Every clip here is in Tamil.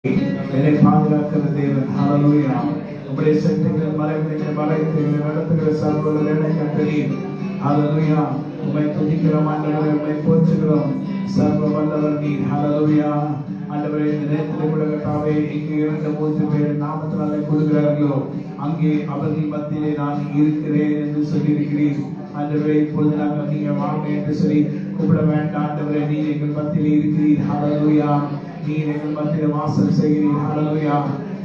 என்னை பாதுகாக்கிற தேவன். ஹல்லேலூயா. உம்முடைய சக்திகள் மறைந்து மறைத்து நடத்துகிற சர்வ வேலை கட்டளை. ஹல்லேலூயா. உம்மை துதிக்கிறோம் ஆண்டவரே, உம்மை போற்றுகிறோம். சர்வ வல்லவர் நீர். ஹல்லேலூயா. ஆண்டவரே, இந்த நேரத்தில் கூட கர்த்தாவே, இங்கே 2-3 பேர் நாமத்தினாலே கூடுகிறார்களோ அங்கே அவர்கள் மத்தியிலே நான் இருக்கிறேன் என்று சொல்லியிருக்கிறீர். ஆண்டவரே, இப்பொழுது நாங்கள் நீங்க வாங்க என்று சொல்லி கூப்பிட வேண்டாம். ஆண்டவரே, நீர் எங்கள் மத்தியிலே இருக்கிறீர். ஹல்லேலூயா. நீர் எங்கள் மத்தியில் வாசம் செய்கிறீர். ஹல்லேலூயா.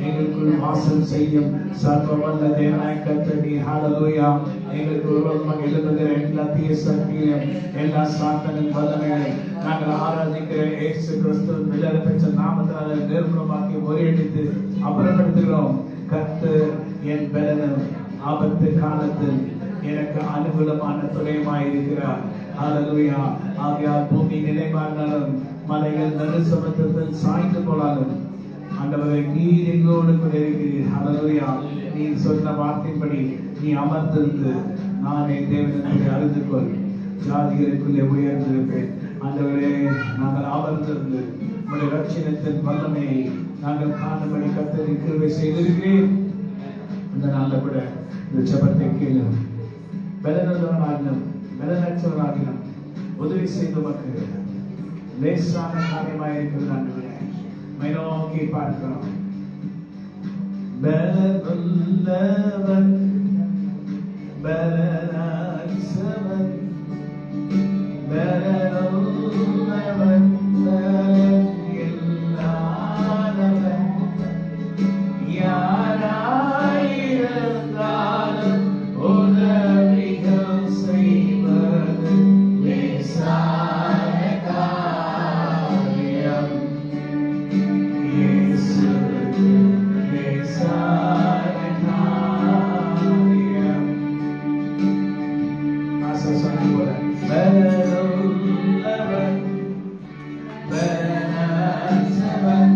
எங்களுக்குள் வாசம் செய்யும் சர்வ வல்ல தேவனாய் கர்த்தர் நீர். ஹல்லேலூயா. எங்களுக்கு விரோதமாக எழும்புகிற எல்லா தீய சக்திகளையும் எல்லா சாத்தானின் வல்லமைகளையும் நாங்கள் ஆராதிக்கிற இயேசு கிறிஸ்துவின் விலையேற பெற்ற நாமத்தினாலே நிர்மூலமாக்கி முறியடித்து அப்புறப்படுத்துகிறோம். கர்த்தர் என் பலனும் ஆபத்து காலத்தில் எனக்கு அனுகூலமான துணையுமாய் இருக்கிறார். ஹல்லேலூயா. ஆகையால் பூமி நிலைமாறினாலும் மலைகள் நடு சமுத்திரத்தில் சாய்ந்து போனாலும் ஆண்டவரே, நீர் எங்களோடு கூட இருக்கிறீர். ஹல்லேலூயா. நீர் சொன்ன வார்த்தைப்படி நீ அமர்ந்திருந்து நானே தேவன் என்று அறிந்து கொள், ஜாதிகளுக்குள்ளே உயர்ந்திருப்பேன். ஆண்டவரே, நாங்கள் அமர்ந்திருந்து உங்களுடைய ரட்சணத்தின் வல்லமையை நாங்கள் காணும்படி கர்த்தர் கிருபை செய்திருக்கிறேன். இந்த நாளில் கூட இந்த ஜெபத்தை கேளு. பலனற்றவனாகினும் பலனற்றவனாகினும் உதவி செய்தவனுக்கு லேசான காரியமாக இருக்கிறது. ஆண்டவரே, நோக்கி பார்க்கிறோம். பலனுள்ளவன் பலனற்றவன் பலனுள்ளவன் பலன் இல்லாதவன் யாராயிருந்தாலும் உதவிகள் செய்வது லேசான காரியம். இயேசுவுக்கு லேசான காரியம். ஆசை சொன்ன போல பலனுள்ளவன் பலனற்றவன்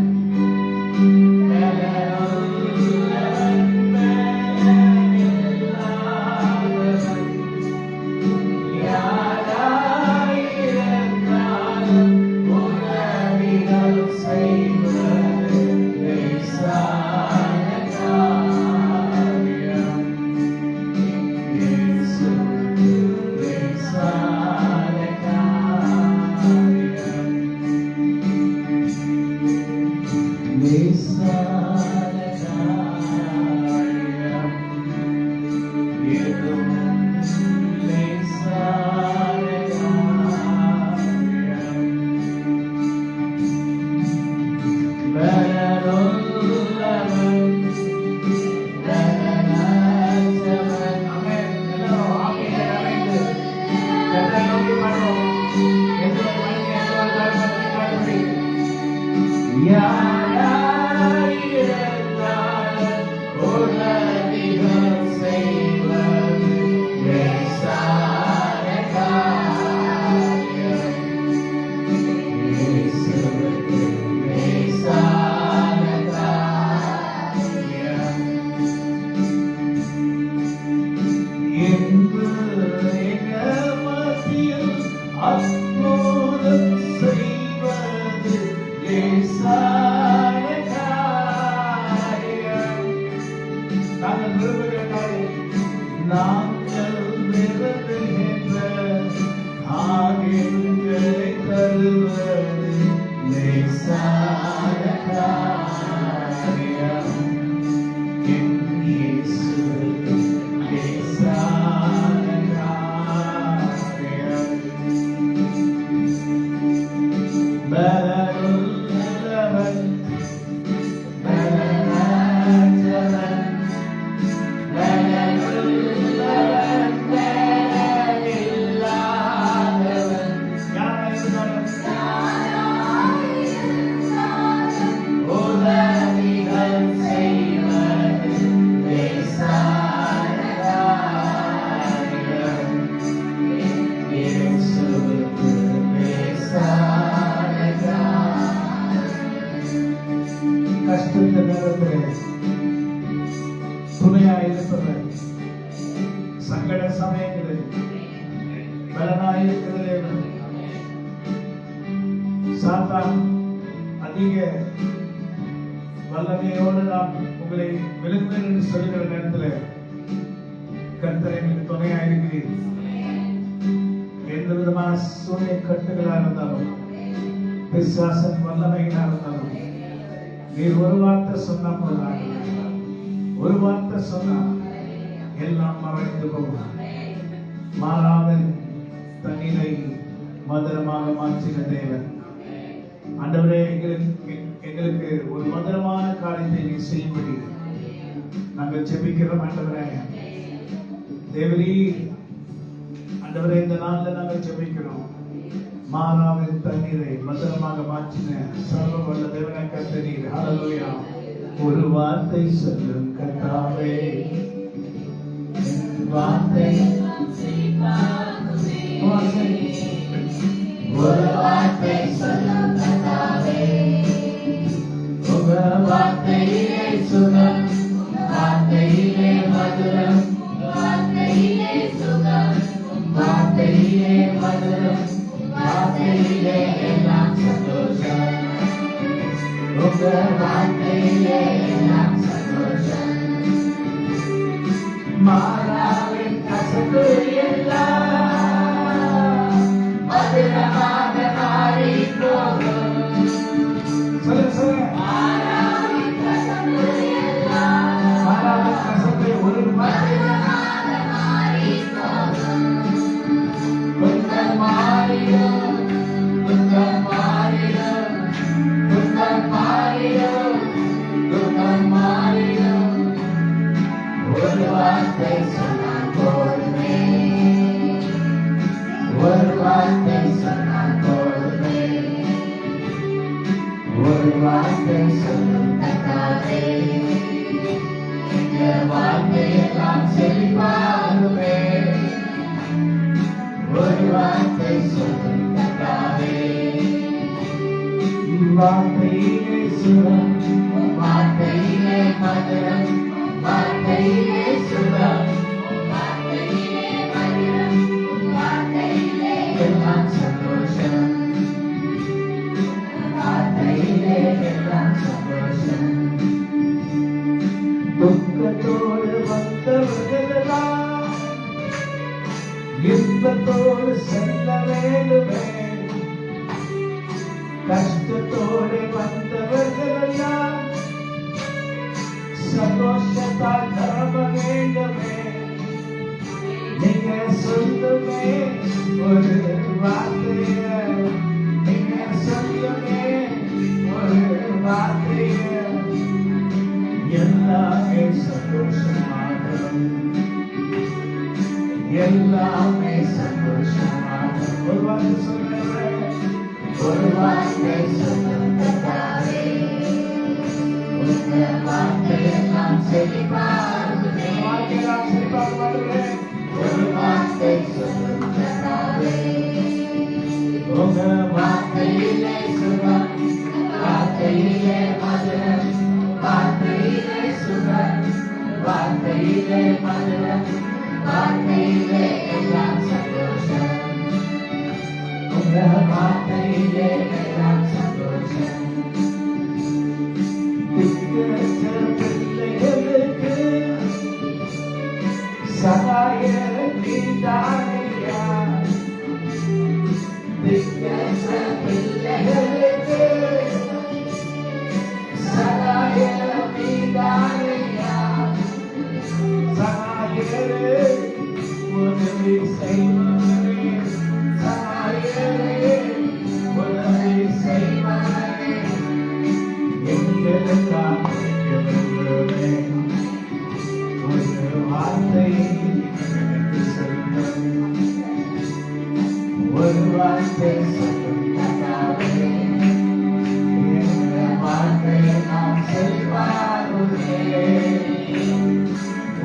சங்கட சமயங்களில் பலனாயிருக்கிறது. சாத்தான் அதிக வல்லமையோடு நான் உங்களை விழுந்தேன் என்று சொல்லுகிற நேரத்தில் கர்த்தர் எங்களுக்கு துணையாயிருக்கிறீர். எந்த விதமான சூழ்நிலை கட்டுகளாக இருந்தாலும் பிசாசன் வல்லமையாக இருந்தாலும் நீர் ஒரு வார்த்தை சொன்ன போதும், ஒரு வார்த்தை சொன்னா எல்லாம் மறைந்து போகும். மாறாமல் தண்ணீரை மதுரமாக மாற்றின தேவன். ஆண்டவரே, எங்களுக்கு ஒரு மதுரமான காரியத்தை நீ செய்யும்படி நாங்கள் ஜெபிக்கிறோம். ஆண்டவரே தேவரீ, ஆண்டவரே இந்த நாளில் நாங்கள் ஜெபிக்கிறோம். மாறாவின் தண்ணீரை மதுரமாக மாற்றின சர்வ வல்ல தேவனை கர்த்தரீர். ஹல்லேலூயா. ஒரு வார்த்தை சொல்லும் கர்த்தாவே, வார்த்தை ஒரு வார்த்தை சொல்லும் கர்த்தாவே, உங்க வார்த்தையிலே சுகம், வார்த்தையிலே மதுரம், வார்த்தையிலே சுகம், வார்த்தையிலே மதுரம், வார்த்தையிலே எல்லாம் சந்தோஷம், உங்க வார்த்தையிலே எல்லாம் சந்தோஷம். மாறாவின் கசப்பு எல்லாம் மதுரமாக மாறி போகும். மாறாவின் கசப்பு எல்லாம் மாறாவின் கசப்பை ஒரு மதுரமாக மாறி போகும். துன்பம் மாறிடும், துன்பம் மாறிடும், துன்பம் மாறிடும், துன்பம் மாறிடும். ஒரு வார்த்தை சொன்னால் போதுமே, ஒரு வார்த்தை சொன்னால் போதுமே, ஒரு வார்த்தை சொல்லும் கர்த்தாவே, இந்த வார்த்தையெல்லாம் செழிப்பாகுமே. ஒரு வார்த்தை சொல்லும் கர்த்தாவே, வார்த்தையிலே சுகம், வார்த்தையிலே மதுரம், வார்த்தையிலே சுகம், வார்த்தையிலே மதுரம், வார்த்தையிலே எல்லாம் சந்தோஷம், வார்த்தையிலே எல்லாம் சந்தோஷம். துக்கத்தோடு வந்தவர்களெல்லாம் இன்பத்தோடு செல்ல வேண்டுமே, கஷ்டத்தோடு வந்தவர்களெல்லாம் சந்தோஷத்தால் தரப்ப வேண்டுமே. நீங்க சொல்லுமே ஒரு வார்த்தைய, நீங்க சொல்லுமே ஒரு வார்த்தைய, எல்லாமே சந்தோஷமாகும், எல்லாமே சந்தோஷமாகும். ஒரு வார்த்தை சொல்லுங்க, ஒரு வார்த்தை சொல்லுங்க கர்த்தாவே, உங்க வார்த்தையெல்லாம் செழிப்பாகுமே, வார்த்தையெல்லாம் செழிப்பாகுமே. ஒரு வார்த்தை சொல்லும் கர்த்தாவே, உங்க வார்த்தையிலே சுகம், வார்த்தையிலே மதுரம், வார்த்தையிலே சுகம், வார்த்தையிலே மதுரம், வார்த்தையிலே எல்லாம் சந்தோஷம், உங்க வார்த்தையிலே எல்லாம் சந்தோஷம். பிள்ளைகளுக்கு சகாய நீதானையா, பிள்ளைகளுக்கு சகாய நீதானையா, சகாயரே உதவி செய்வனே, சகாயரே உதவி செய்வனே, எங்களுக்காக எவருமே ஒரு வார்த்தை எனக்கு சொல்லும், ஒரு வார்த்தை சொல்லும் கர்த்தாவே, எங்கள் வார்த்தையை நாம் செல்வாருமே.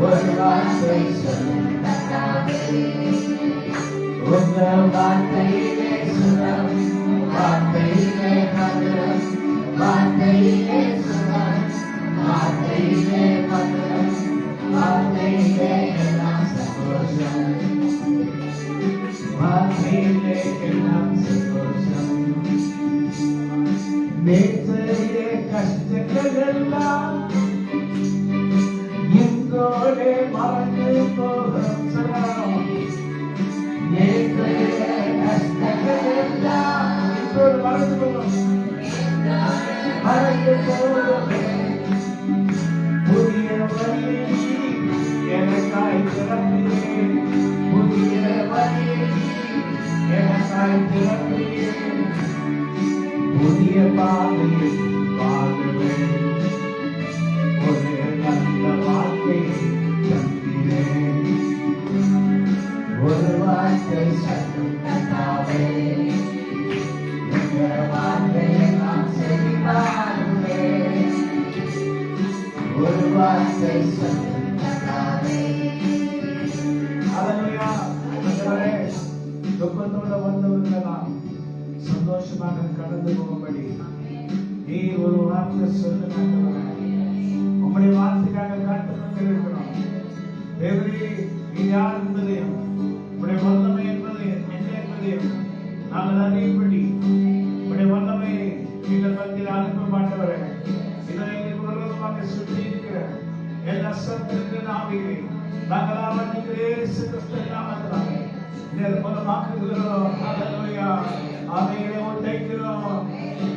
ஒரு வார்த்தை சொல்லும் கர்த்தாவே, உங்கள் வார்த்தையிலே சுகம், வார்த்தையிலே மதுரம், வார்த்தையிலே சுகம், வார்த்தையிலே மதுரம், வார்த்தையிலே எல்லாம் சந்தோஷம், வார்த்தையிலே எல்லாம் சந்தோஷம். நேற்றைய கஷ்டங்களெல்லாம் போதுமே. புதிய வழியை எனக்காய் திறக்கிறேன். புதிய வழியை எனக்காய் திறக்கிறேன். புதிய பாதையில் வாழுவேன். ஒரு நல்ல வாழ்க்கையை தந்திரேன். ஒரு வார்த்தை சட்டம் கட்டாவே எங்கள் வாழ்க்கையை நான் செழிப்பாடுவேன். ஒரு வார்த்தை சட்டம் கட்டாவே. ஹல்லேலூயா. ஆண்டவரே, துக்கத்தோட வந்தவர்களெல்லாம் சந்தோஷமாக கடந்து போகும்படி நீ ஒரு வார்த்தை சொல்லுங்க. உங்களுடைய வார்த்தைக்காக காத்துக்கொண்டு இருக்கிறோம். தேவரே, நீ யார் என்பதையும் உடைய வல்லமை என்பதையும் என்ன என்பதையும் நாங்கள் அறியும்படி உடைய வல்லமை எங்கள் மத்தியில் அனுப்ப மாட்டவரே. இதனை விரோதமாக சுற்றி இருக்கிற எல்லா சத்துருக்களின் ஆவிகளை நாங்கள் இயேசு கிறிஸ்துவின் நாமத்தினாலே நிர்மூலமாக்குகிறோம். ஹல்லேலூயா. அவைகளை உடைக்கிறோம்,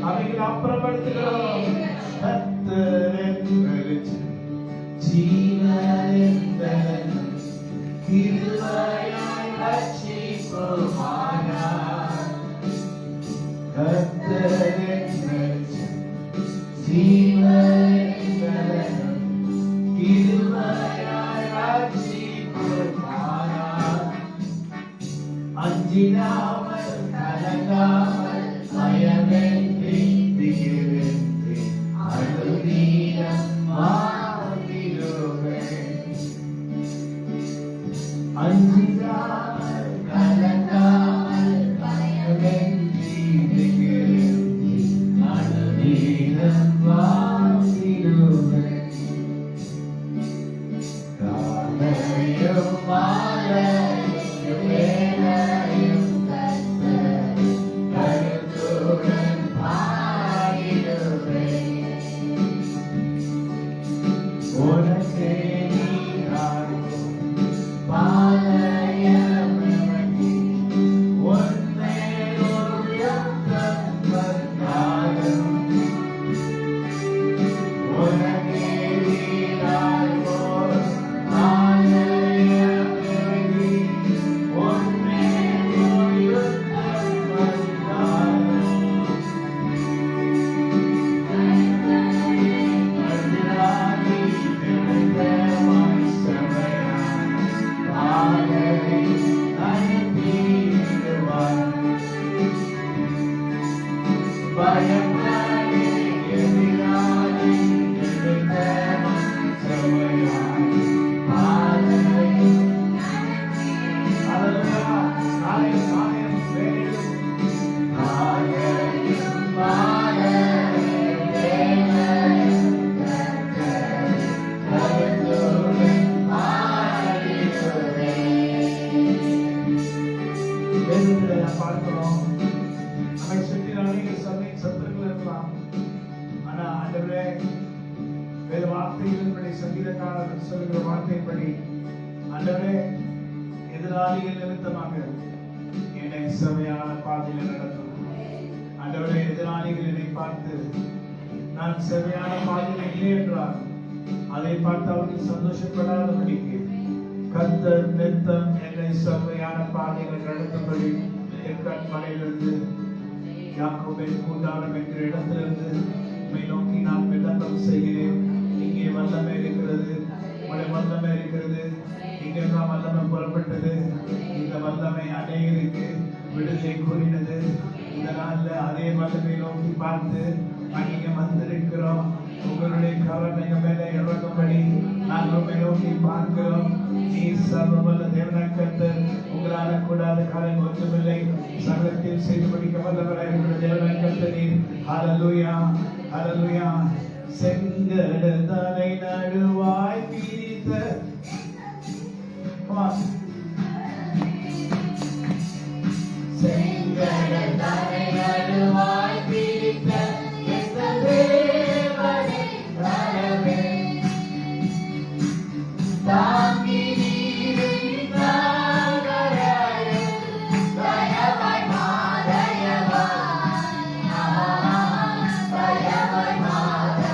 அவைகளை அப்புறப்படுத்துகிறோம். ஜீவன் கிருபையாய் ரட்சிப்புமானார். கர்த்தரின் ஜீவன் கிருபையாய் ரட்சிப்புமானார். அஞ்சிடாமல் கலங்காமல் பயமின்றி திகிலின்றி அழுதீரம் வாழ்கிறோம். அஞ்சிடாமல் கலங்காமல் பயமின்றி திகிலின்றி அழுதீரம் வாழ்கிறோம். காலையும் மாலையும் வேளையும் கர்த்தர் கருத்துடன் பாடிடுவேன். உனக்கே நீராகும் பாளையம் இறங்கி உன்னை ஒரு யுத்தம் வந்தாலும் உனக்கே நீராகும் பாளையம் இறங்கி உன்னை ஒரு யுத்தம் வந்தாலும் அடியாரி நினைத்தமாய் சபையான் பாதரை அனுப்பிடுவார். பயப்படாதே எதிராளி நினைத்தமாய் சபையான் பாதரை. ஹல்லேலூயா. நாளையும் நாளையும் வேலையும் நாளையும் மாலையும் வேலையும் கர்த்தர் கருத்துடன் பாடிடுவேன். வேதத்தில் நாம் பார்க்கிறோம், நம்மை சுற்றி அநேக சத்துருக்கள் இருக்கலாம். ஆனா ஆண்டவரே, வேத வார்த்தைகளின்படி சங்கீதக்காரர் சொல்லுகிற வார்த்தையின்படி ஆண்டவரே, எதிராளிகள் நிமித்தமாக என்னை செவ்வையான பாதையில் நடத்தும். ஆண்டவரே, எதிராளிகள் என்னை பார்த்து நான் செவ்வையான பாதையில் இல்லை என்றார் அதை பார்த்து அவர்கள் சந்தோஷப்படாதபடிக்கு கர்த்தர் நித்தம் என்னை செவ்வையான பாதையில் நடத்தும்படி என் கண்மலையிலிருந்து யாக்கோபின் கூடாரம் என்கிற இடத்திலிருந்து உம்மை நோக்கி நான் விண்ணப்பம் செய்கிறேன். இங்கே வல்லமை இருக்கிறது, உடைய வல்லமை இருக்கிறது. இங்கெல்லாம் வல்லமை புறப்பட்டது. இந்த வல்லமை அநேகருக்கு விடுதலை கூறினது. இந்த நாள்ல அதே வல்லமை நோக்கி பார்த்து அங்கே வந்திருக்கிறோம். உங்களுடைய கரம் எங்க மேல இறங்கும்படி நாங்கள் உண்மை நோக்கி பார்க்கிறோம். நீ சர்வவல்ல தேவனாகிய கர்த்தர், உங்களால கூடாத காரியம் ஒன்றுமில்லை. சகலத்தையும் செய்து முடிக்க வல்லவராய் இருக்கிற தேவனாகிய கர்த்தர் நீர். ஹல்லேலூயா, ஹல்லேலூயா. செங்கடல் தலை நடுவாய் பிரித்த செங்கடல் தலை நடுவாய் பிரித்த எங்கள் தேவனே வரவே. தாங்கி நீரின் தாகராயம் தயவாய் மாதயவாய் தயவாய் மாதயவாய்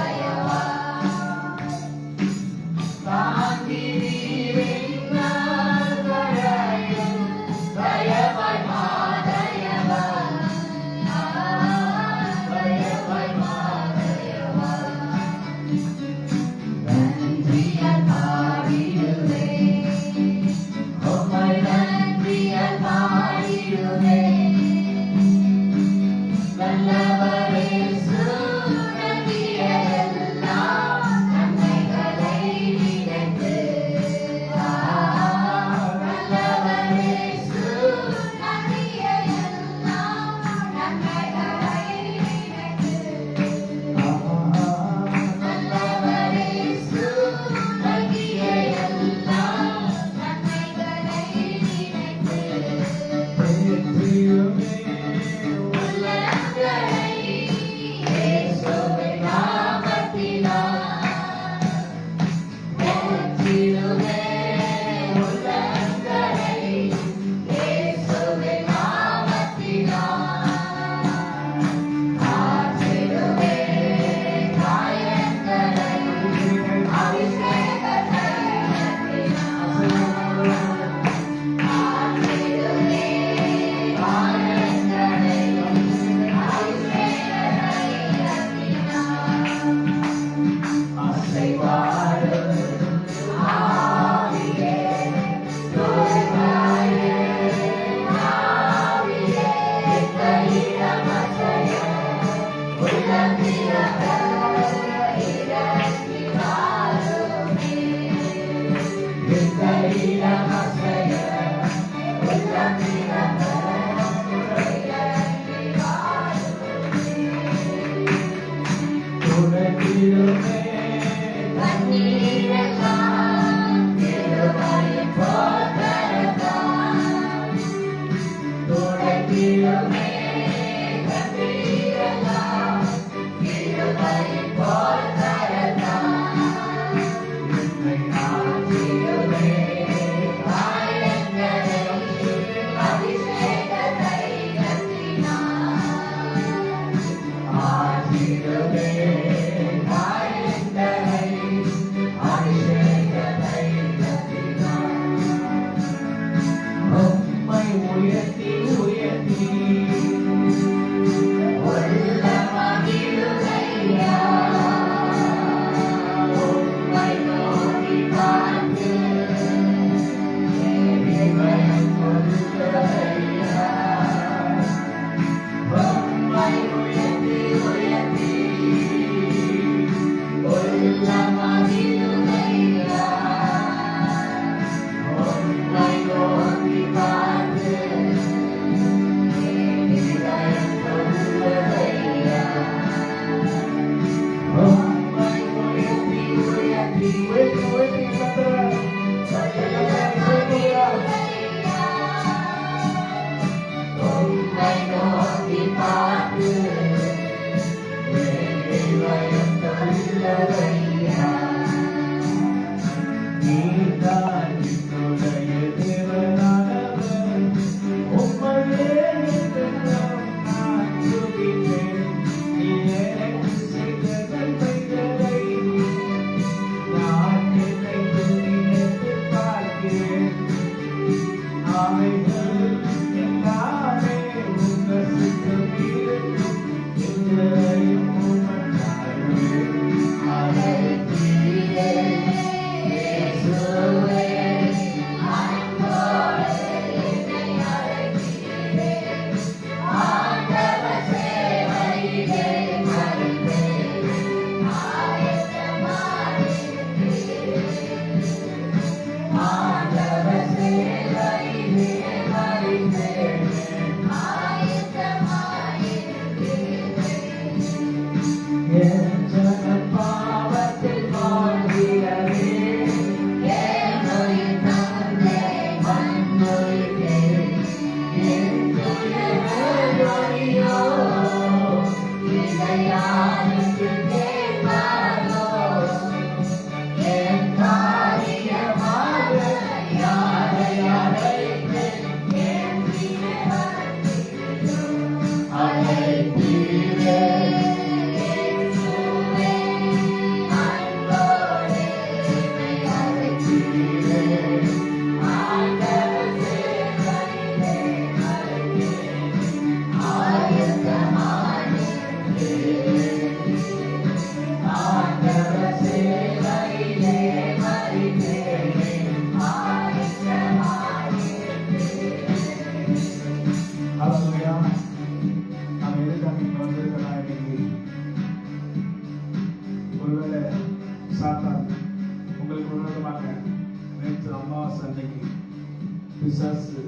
பிசாசு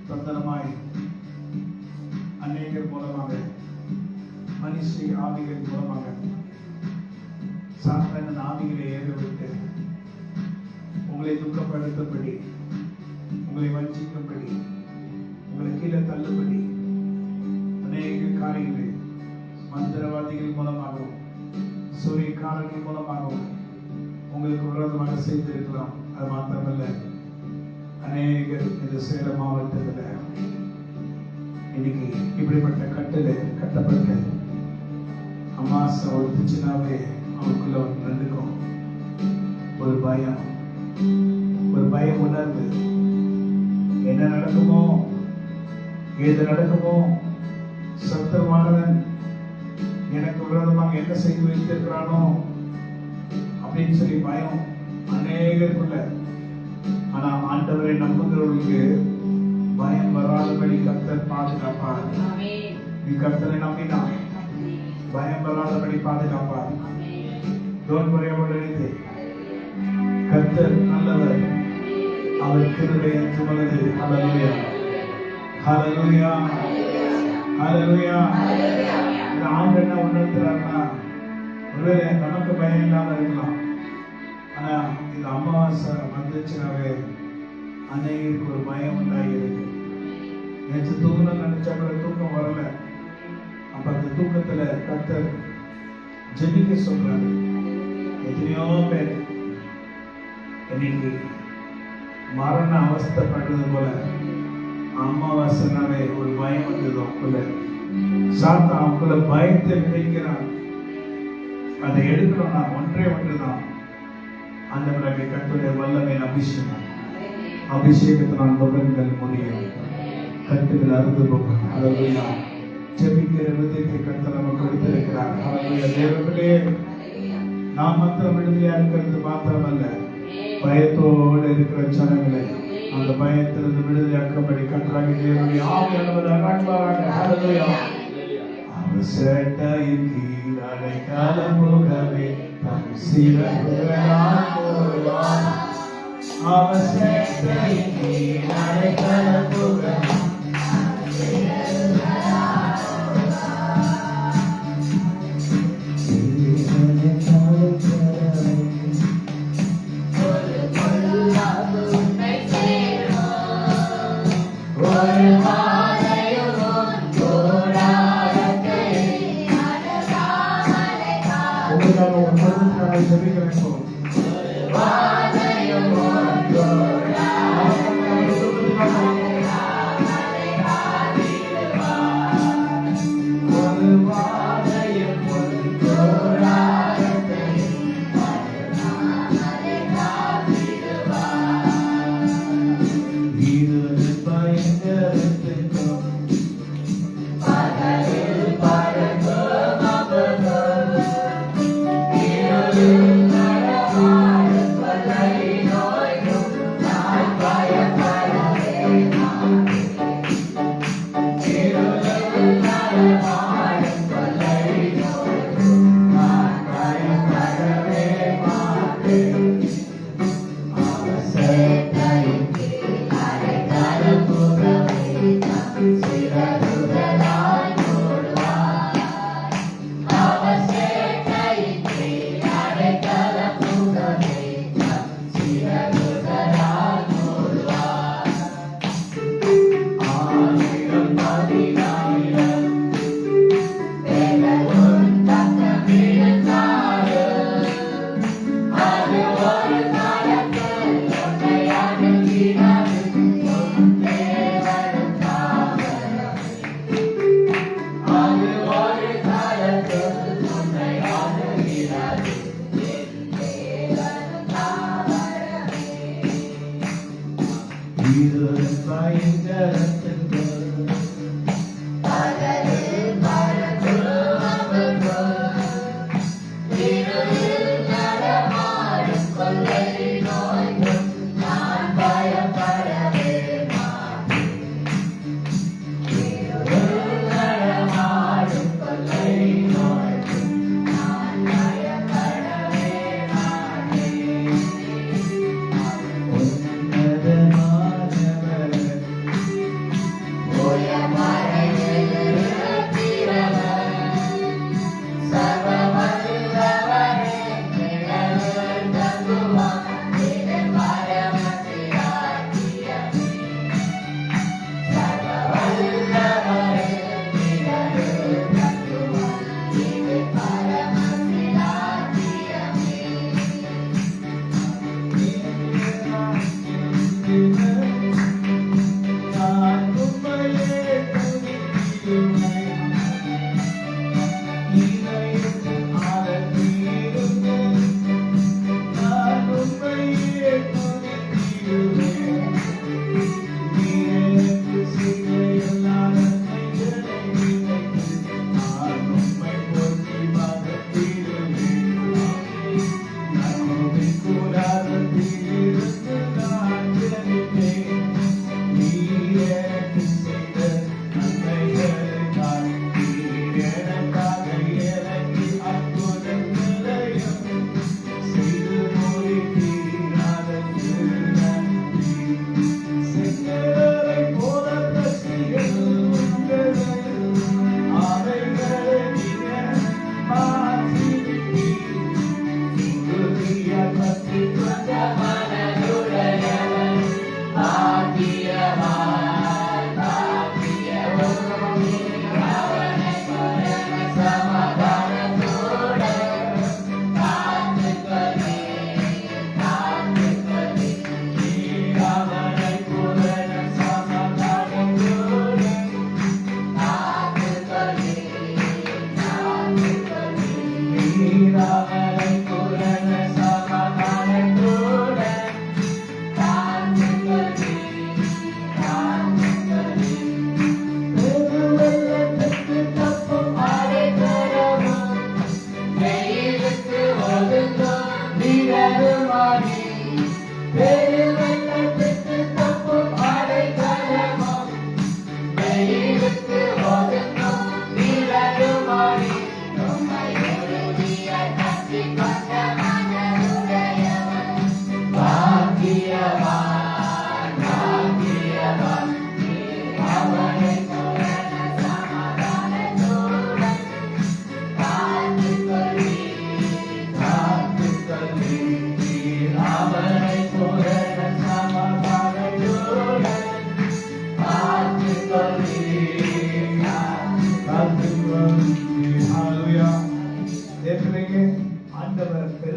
தந்திரமாய் அநேகர் மூலமாக மனுஷ ஆவிகள் மூலமாக சாத்தான ஆவிகளை ஏறவிட்டு உங்களை துக்கப்படுத்தபடி, உங்களை வஞ்சிக்கும்படி, உங்களை கீழே தள்ளுபடி அநேக காரியங்கள் மந்திரவாதிகள் மூலமாகவும் சூரியக்காரர்கள் மூலமாகவும் உங்களுக்கு விரோதமாக செய்திருக்கலாம். அது மாத்திரமல்ல, அநேகர் இந்த சேலம் மாவட்டத்தில் இன்னைக்கு இப்படிப்பட்ட கட்டில கட்டப்பட்ட அமாசை ஒத்துச்சுனாவே அவனுக்குள்ள நடக்கும் ஒரு பயம், ஒரு பய உணர்வு. என்ன நடக்குமோ, ஏது நடக்குமோ, சத்தமானவன் எனக்கு விரோதமாக என்ன செய்து வைத்திருக்கிறானோ அப்படின்னு சொல்லி பயம் அநேகருக்குள்ள. ஆனா ஆண்டவரை நம்புகிறவர்களுக்கு பயம் வராதபடி கர்த்தர் பாதுகாப்பார். நீ கர்த்தரை நம்பினா பயம் வராதபடி பாதுகாப்பார். Don't worry about anything. கர்த்தர் நல்லவர். அவர் கிருபை என்றுமுள்ளது. ஹல்லேலூயா, ஹல்லேலூயா, ஹல்லேலூயா. இந்த ஆண்டு என்ன உணர்த்துறாருன்னா, ஒருவேளை நமக்கு பயம் இல்லாம இருக்கலாம், ஆனா இந்த அமாவாசை வந்துச்சுனாவே அன்னைக்கு ஒரு பயம் உண்டாகிருக்கு. நேற்று தூங்கணும்னு நினைச்சா கூட தூக்கம் வரல. அப்ப அந்த தூக்கத்துல கர்த்தர் ஜெபிக்க சொல்றாரு. எத்தனையோ பேர் இன்னைக்கு மரண அவஸ்தைப்படுறது போல அமாவாசைனாவே ஒரு பயம் வந்தது. அவங்கள சாத்தா அவங்கள பயத்தை விதைக்கிறான். அதை எடுக்கணும்னா ஒன்றே ஒன்றுதான், அந்த கர்த்தருடைய வல்லமை அபிஷேகம். அபிஷேகத்தினால் முகங்கள் முடியும், கட்டுகள் அறுந்து போகும். ஹல்லேலூயா. ஜெபிக்கிற விதத்தை கர்த்தர் நமக்கு கொடுத்திருக்கிறார். ஹல்லேலூயா. தேவர்களே, நாம் மாத்திரம் விடுதலையா இருக்கிறது மாத்திரமல்ல, பயத்தோடு இருக்கிற ஜனங்களை அந்த பயத்திலிருந்து விடுதலையாக்கும்படி கர்த்தராகிய தேவனுடைய ஆவியானவர் அருள்வாராக. ஹல்லேலூயா. அவசரத்தையின் கீழ் அடைக்கலம் புகவே தம் சிறகுகளால் மூடுவார். அவசரத்தையின் கீழ் அடைக்கலம் புகவே Hallelujah.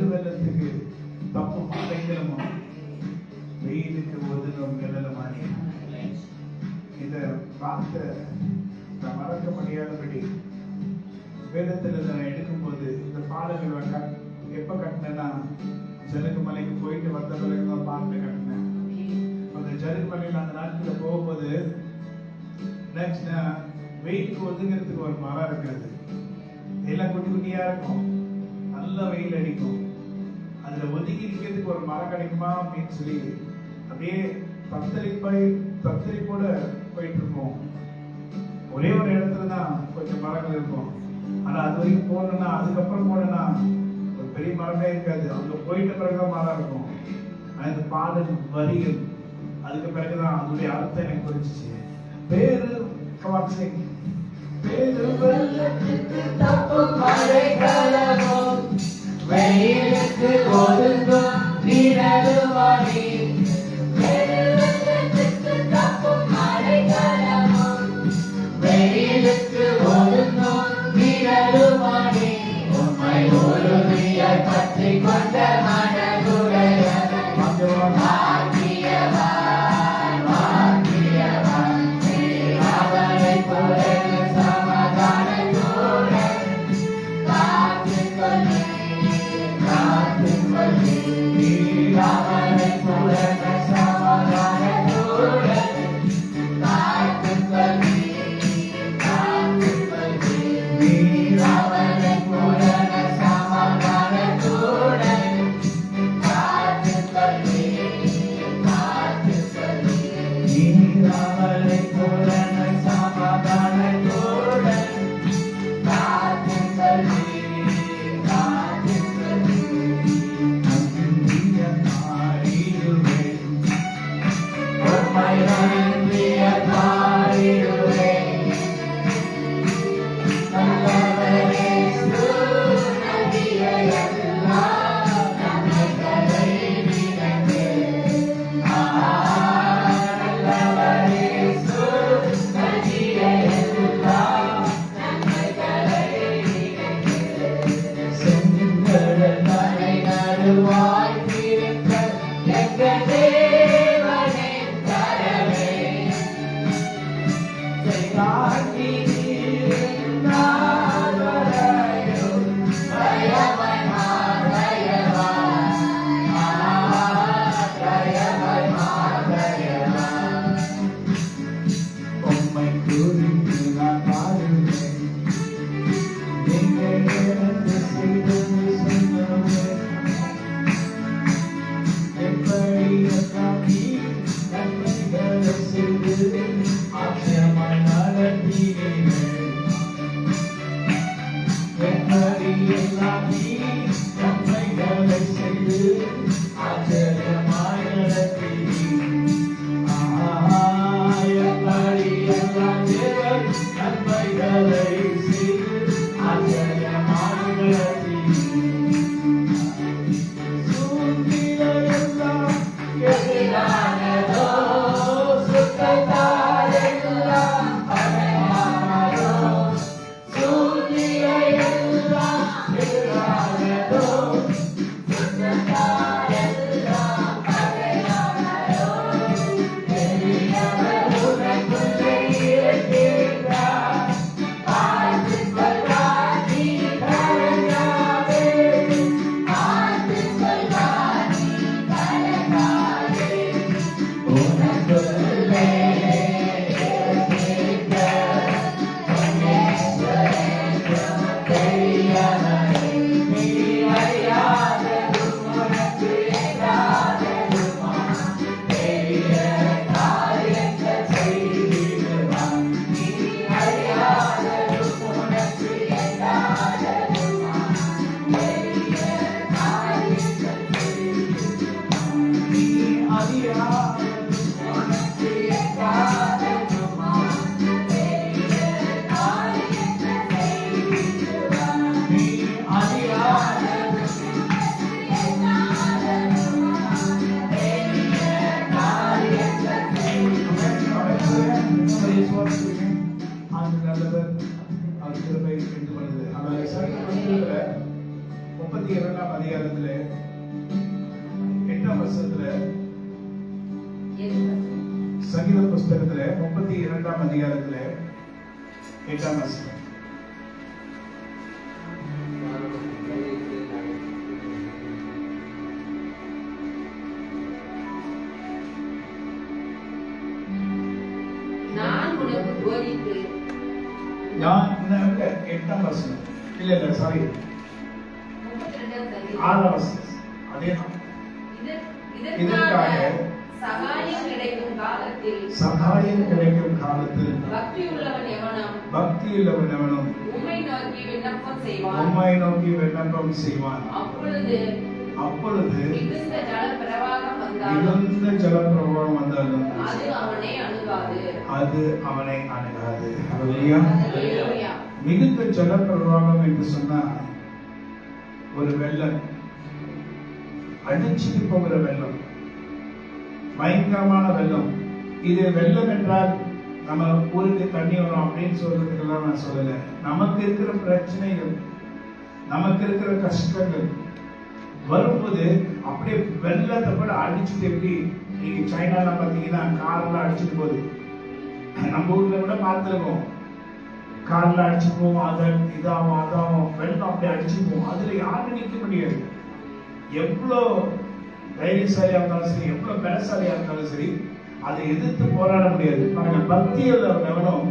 பெருவெள்ளத்துக்கு தப்பும் அடைக்கலமோ வெயிலுக்கு ஒதுங்கும் நிழலுமானே. இந்த வார்த்தை நான் மறக்க முடியாதபடி வேதத்துல நான் எடுக்கும்போது இந்த பாடல்கள் எப்ப கட்டினேன்னா ஜருக்கு மலைக்கு போயிட்டு வந்த பிறகு தான் பாட்டு கட்டினேன். அந்த ஜருக்கு மலையில அந்த நாட்களில் போகும்போது வெயிலுக்கு ஒதுங்கிறதுக்கு ஒரு மரம் இருக்காது, எல்லாம் குட்டி குட்டியா இருக்கும், நல்ல வெயில் அடிக்கும். அதுல ஒதுங்கி நிற்கிறதுக்கு ஒரு மரம் கிடைக்குமா அப்படின்னு சொல்லி அப்படியே தத்தரிப்போட போயிட்டு இருப்போம். ஒரே ஒரு இடத்துல தான் கொஞ்சம் மரங்கள் இருக்கும். ஆனா அது வரைக்கும் போனோம்னா, அதுக்கப்புறம் போனோம்னா ஒரு பெரிய மரமே இருக்காது. அங்க போயிட்ட பிறகுதான் மரம் இருக்கும். அந்த பாடல் வரிகள் அதுக்கு பிறகுதான் அதனுடைய அர்த்தம் எனக்கு புரிஞ்சிச்சு. பேரு கவாட்சிங் பேரு வெள்ளத்துக்கு தப்பும் மழைக்காலமும் வெயிலுக்கு ஒதுங்கும் நிழலுமானே. வெள்ளத்துக்கு தப்பும் மழைக்காலமும் வெயிலுக்கு ஒதுங்கும் நிழலுமானே. உம்மை உறுதியாய் பற்றிக் கொண்ட மனதுடையவன் அவனை போல எத்தனை வருஷத்துல சங்கீத புஸ்தகத்துல 32ஆம் அதிகாரத்துல 8ஆம் வசனம். நான் 8ஆம் வசனம் இல்ல சாரி 6ஆம் வசனம். அதே இதற்காக சகாயம் கிடைக்கும் காலத்தில் பக்தியுள்ளவன் எவனும் உம்மை நோக்கி விண்ணப்பம் செய்வான். அப்பொழுது மிகுந்த ஜலப்பிரவாகம் வந்தாலும் அது அவனை அணுகாது. ஹல்லேலூயா. மிகுந்த ஜலப்பிரவாகம் என்று சொன்னா ஒரு வெள்ளம், அடிச்சுட்டு போகிற வெள்ளம், பயங்கரமான வெள்ளம். இது வெள்ளம் என்றால் நம்ம ஊருக்கு தண்ணி வரும் அப்படின்னு சொல்றதுக்கெல்லாம் நான் சொல்லல. நமக்கு இருக்கிற பிரச்சனைகள், நமக்கு இருக்கிற கஷ்டங்கள் வரும்போது அப்படியே வெள்ளத்தை கூட அடிச்சுட்டு, எப்படி நீங்க சைனால பாத்தீங்கன்னா கார்ல அடிச்சுட்டு போகுது. நம்ம ஊர்ல கூட பார்த்துருக்கோம், கார்ல அடிச்சு போவோம், அதாவும் வெள்ளம் அப்படியே அடிச்சு போவோம். அதுல யாரும் நிக்க முடியாது. எவ்வளோ தைரியசாலியா இருந்தாலும் சரி, எவ்வளவு பலசாலியா இருந்தாலும் சரி, அதை எதிர்த்து போராட முடியாது. பாருங்க, பக்தியில் எவனும்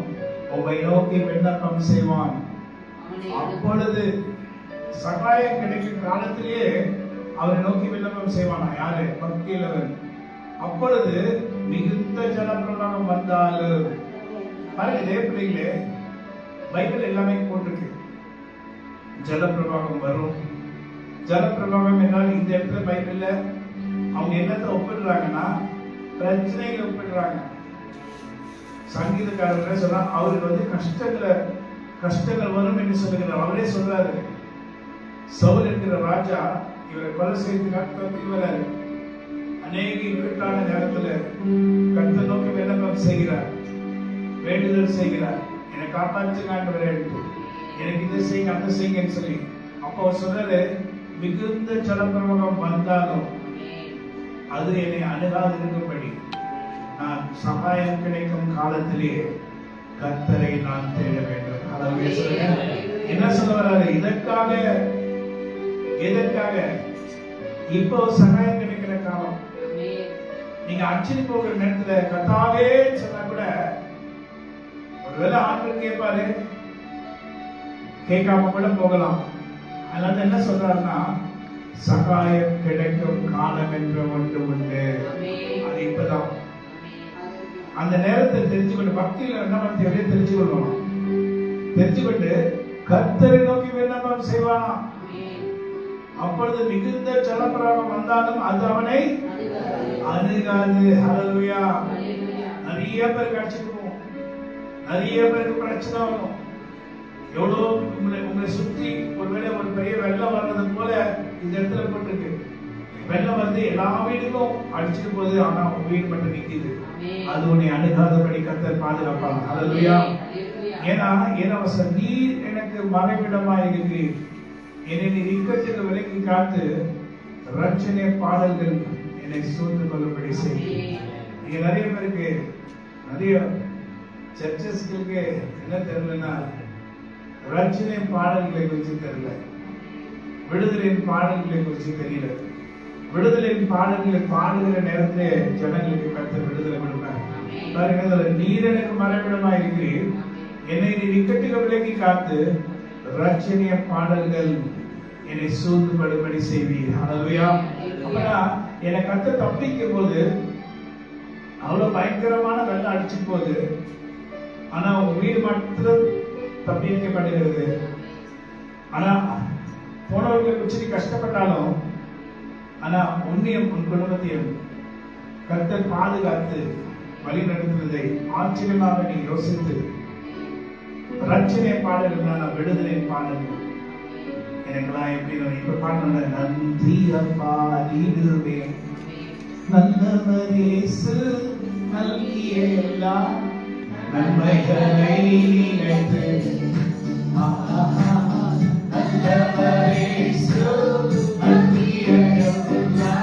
உம்மை நோக்கி விண்ணப்பம் செய்வான். அப்பொழுது சகாயம் கிடைக்கும் காலத்திலேயே அவரை நோக்கி விண்ணப்பம் செய்வானா? யாரு? பக்தியிலவன். அப்பொழுது மிகுந்த ஜலப்பிரவாகம் வந்தாலும், பாருங்க இதே பிள்ளைங்களே, பைபிள் எல்லாமே போட்டிருக்கு. ஜலப்பிரவாகம் வரும். ஜலப்பிரவாகம் என்றால் இந்த இடத்துல பைபிள்ல அவங்க என்னத்தை ஒப்பிடுறாங்கன்னா பிரச்சனைகளை ஒப்பிடுறாங்க. சங்கீதக்காரர் சொல்றா, அவருக்கு கஷ்டங்கள் வரும் என்று சொல்லுகிறார். அவரே சொல்றாரு, சவுல் என்கிற ராஜா இவரை கொலை செய்து வராரு. அநேக இக்கட்டான நேரத்துல கர்த்தரை நோக்கி விண்ணப்பம் செய்கிறார், வேண்டுதல் செய்கிறார். என்னை காப்பாற்றுங்க எனக்கு இதை செய்யுங்க அந்த செய்யுங்கன்னு சொல்லி. அப்போ அவர் சொல்றாரு, மிகுந்த ஜலப்பிரவாகம் வந்தாலும் அது என்னை அணுகாது இருக்கும்படி நான் சகாயம் கிடைக்கும் காலத்திலே கர்த்தரை நான் தேட வேண்டும். என்ன சொல்ல வர்றாரு? எதற்காக இப்போ சகாயம் கிடைக்கிற காலம். நீங்க அடிச்சுட்டு போகிற நேரத்துல கர்த்தாவே சொன்னா கூட ஒருவேளை ஆட்கள் கேட்பாரு, கேட்காம கூட போகலாம். அதனால என்ன சொல்றாருன்னா, சகாயம் கிடைக்கும் காலம் என்று ஒன்று உண்டு. அது இப்பதான். அந்த நேரத்தை தெரிஞ்சுக்கொண்டு, பக்தியில என்ன பண்ணி தெரிஞ்சுக்கொள்ளணும். தெரிஞ்சுக்கொண்டு கர்த்தரை நோக்கி விண்ணப்பம் செய்வானா. அப்பொழுது மிகுந்த ஜலப்பிரவாகம் வந்தாலும் அது அவனை அணுகாது. ஹல்லேலூயா. நிறைய பேருக்கு அடிச்சுட்டு போவோம், நிறைய பேருக்கு பிரச்சனை வரும். எவ்வளோ உங்களை சுற்றி ஒருவேளை ஒரு பெரிய வெள்ளம் வர்றது போல இந்த இடத்துல போட்டிருக்கு. வெள்ளம் வந்து எல்லா வீடுக்கும் அடிச்சுட்டு போகுது, ஆனா உங்க வீடு மட்டும் நிக்குது. அது உன்னை அணுகாதபடி கர்த்தர் பாதுகாப்பாங்க. ஹல்லேலூயா. ஏன்னா நீர் எனக்கு மறைவிடமா இருக்கிறீர், என்னை நீர் இக்கட்டுக்கு விலக்கி காத்து ரட்சணை பாடல்கள் என்னை சூழ்ந்து கொள்ளும்படி செய்கிறீர். நீங்க நிறைய பேருக்கு, நிறைய சர்ச்சஸ்களுக்கு என்ன தெரியலன்னா, ரட்சணை பாடல்களை குறித்து தெரியல, விடுதலையின் பாடல்களை குறித்து தெரியல. விடுதலையின் பாடல்களை பாடுகிற நேரத்திலே ஜனங்களுக்கு கர்த்தர் விடுதலை கொடுப்பார். பாருங்க, நீர் எனக்கு மறைவிடமா இருக்கிறீர், என்னை நீர் இக்கட்டுக்கு விலக்கி காத்து ரட்சணிய பாடல்கள் என்னை சூழ்ந்து படும்படி செய்வீர். ஹல்லேலூயா. அப்பனா என்னை கர்த்தர் தப்பிக்கும் போது அவ்வளவு பயங்கரமான வெள்ளம் அடிச்சு போகுது, ஆனா உங்க வீடு மட்டும் தப்பிக்கப்படுகிறது. ஆனா போனவர்கள் உச்சரி கஷ்டப்பட்டாலும், ஆனா உன்னையும் உன் குடும்பத்தையும் கர்த்தர் பாதுகாத்து வழி நடத்துவதை ஆச்சரியமாக நீ யோசித்து ரட்சணை பாடல்களான விடுதலை பாடல்கள் எனக்கெல்லாம் எப்படி இப்ப பாடல, நன்றி அப்பா நீடுவேன் நல்லவரேசு நல்கிய எல்லா நன்மைகளை நினைத்து நல்லவரேசு நல்கிய எல்லா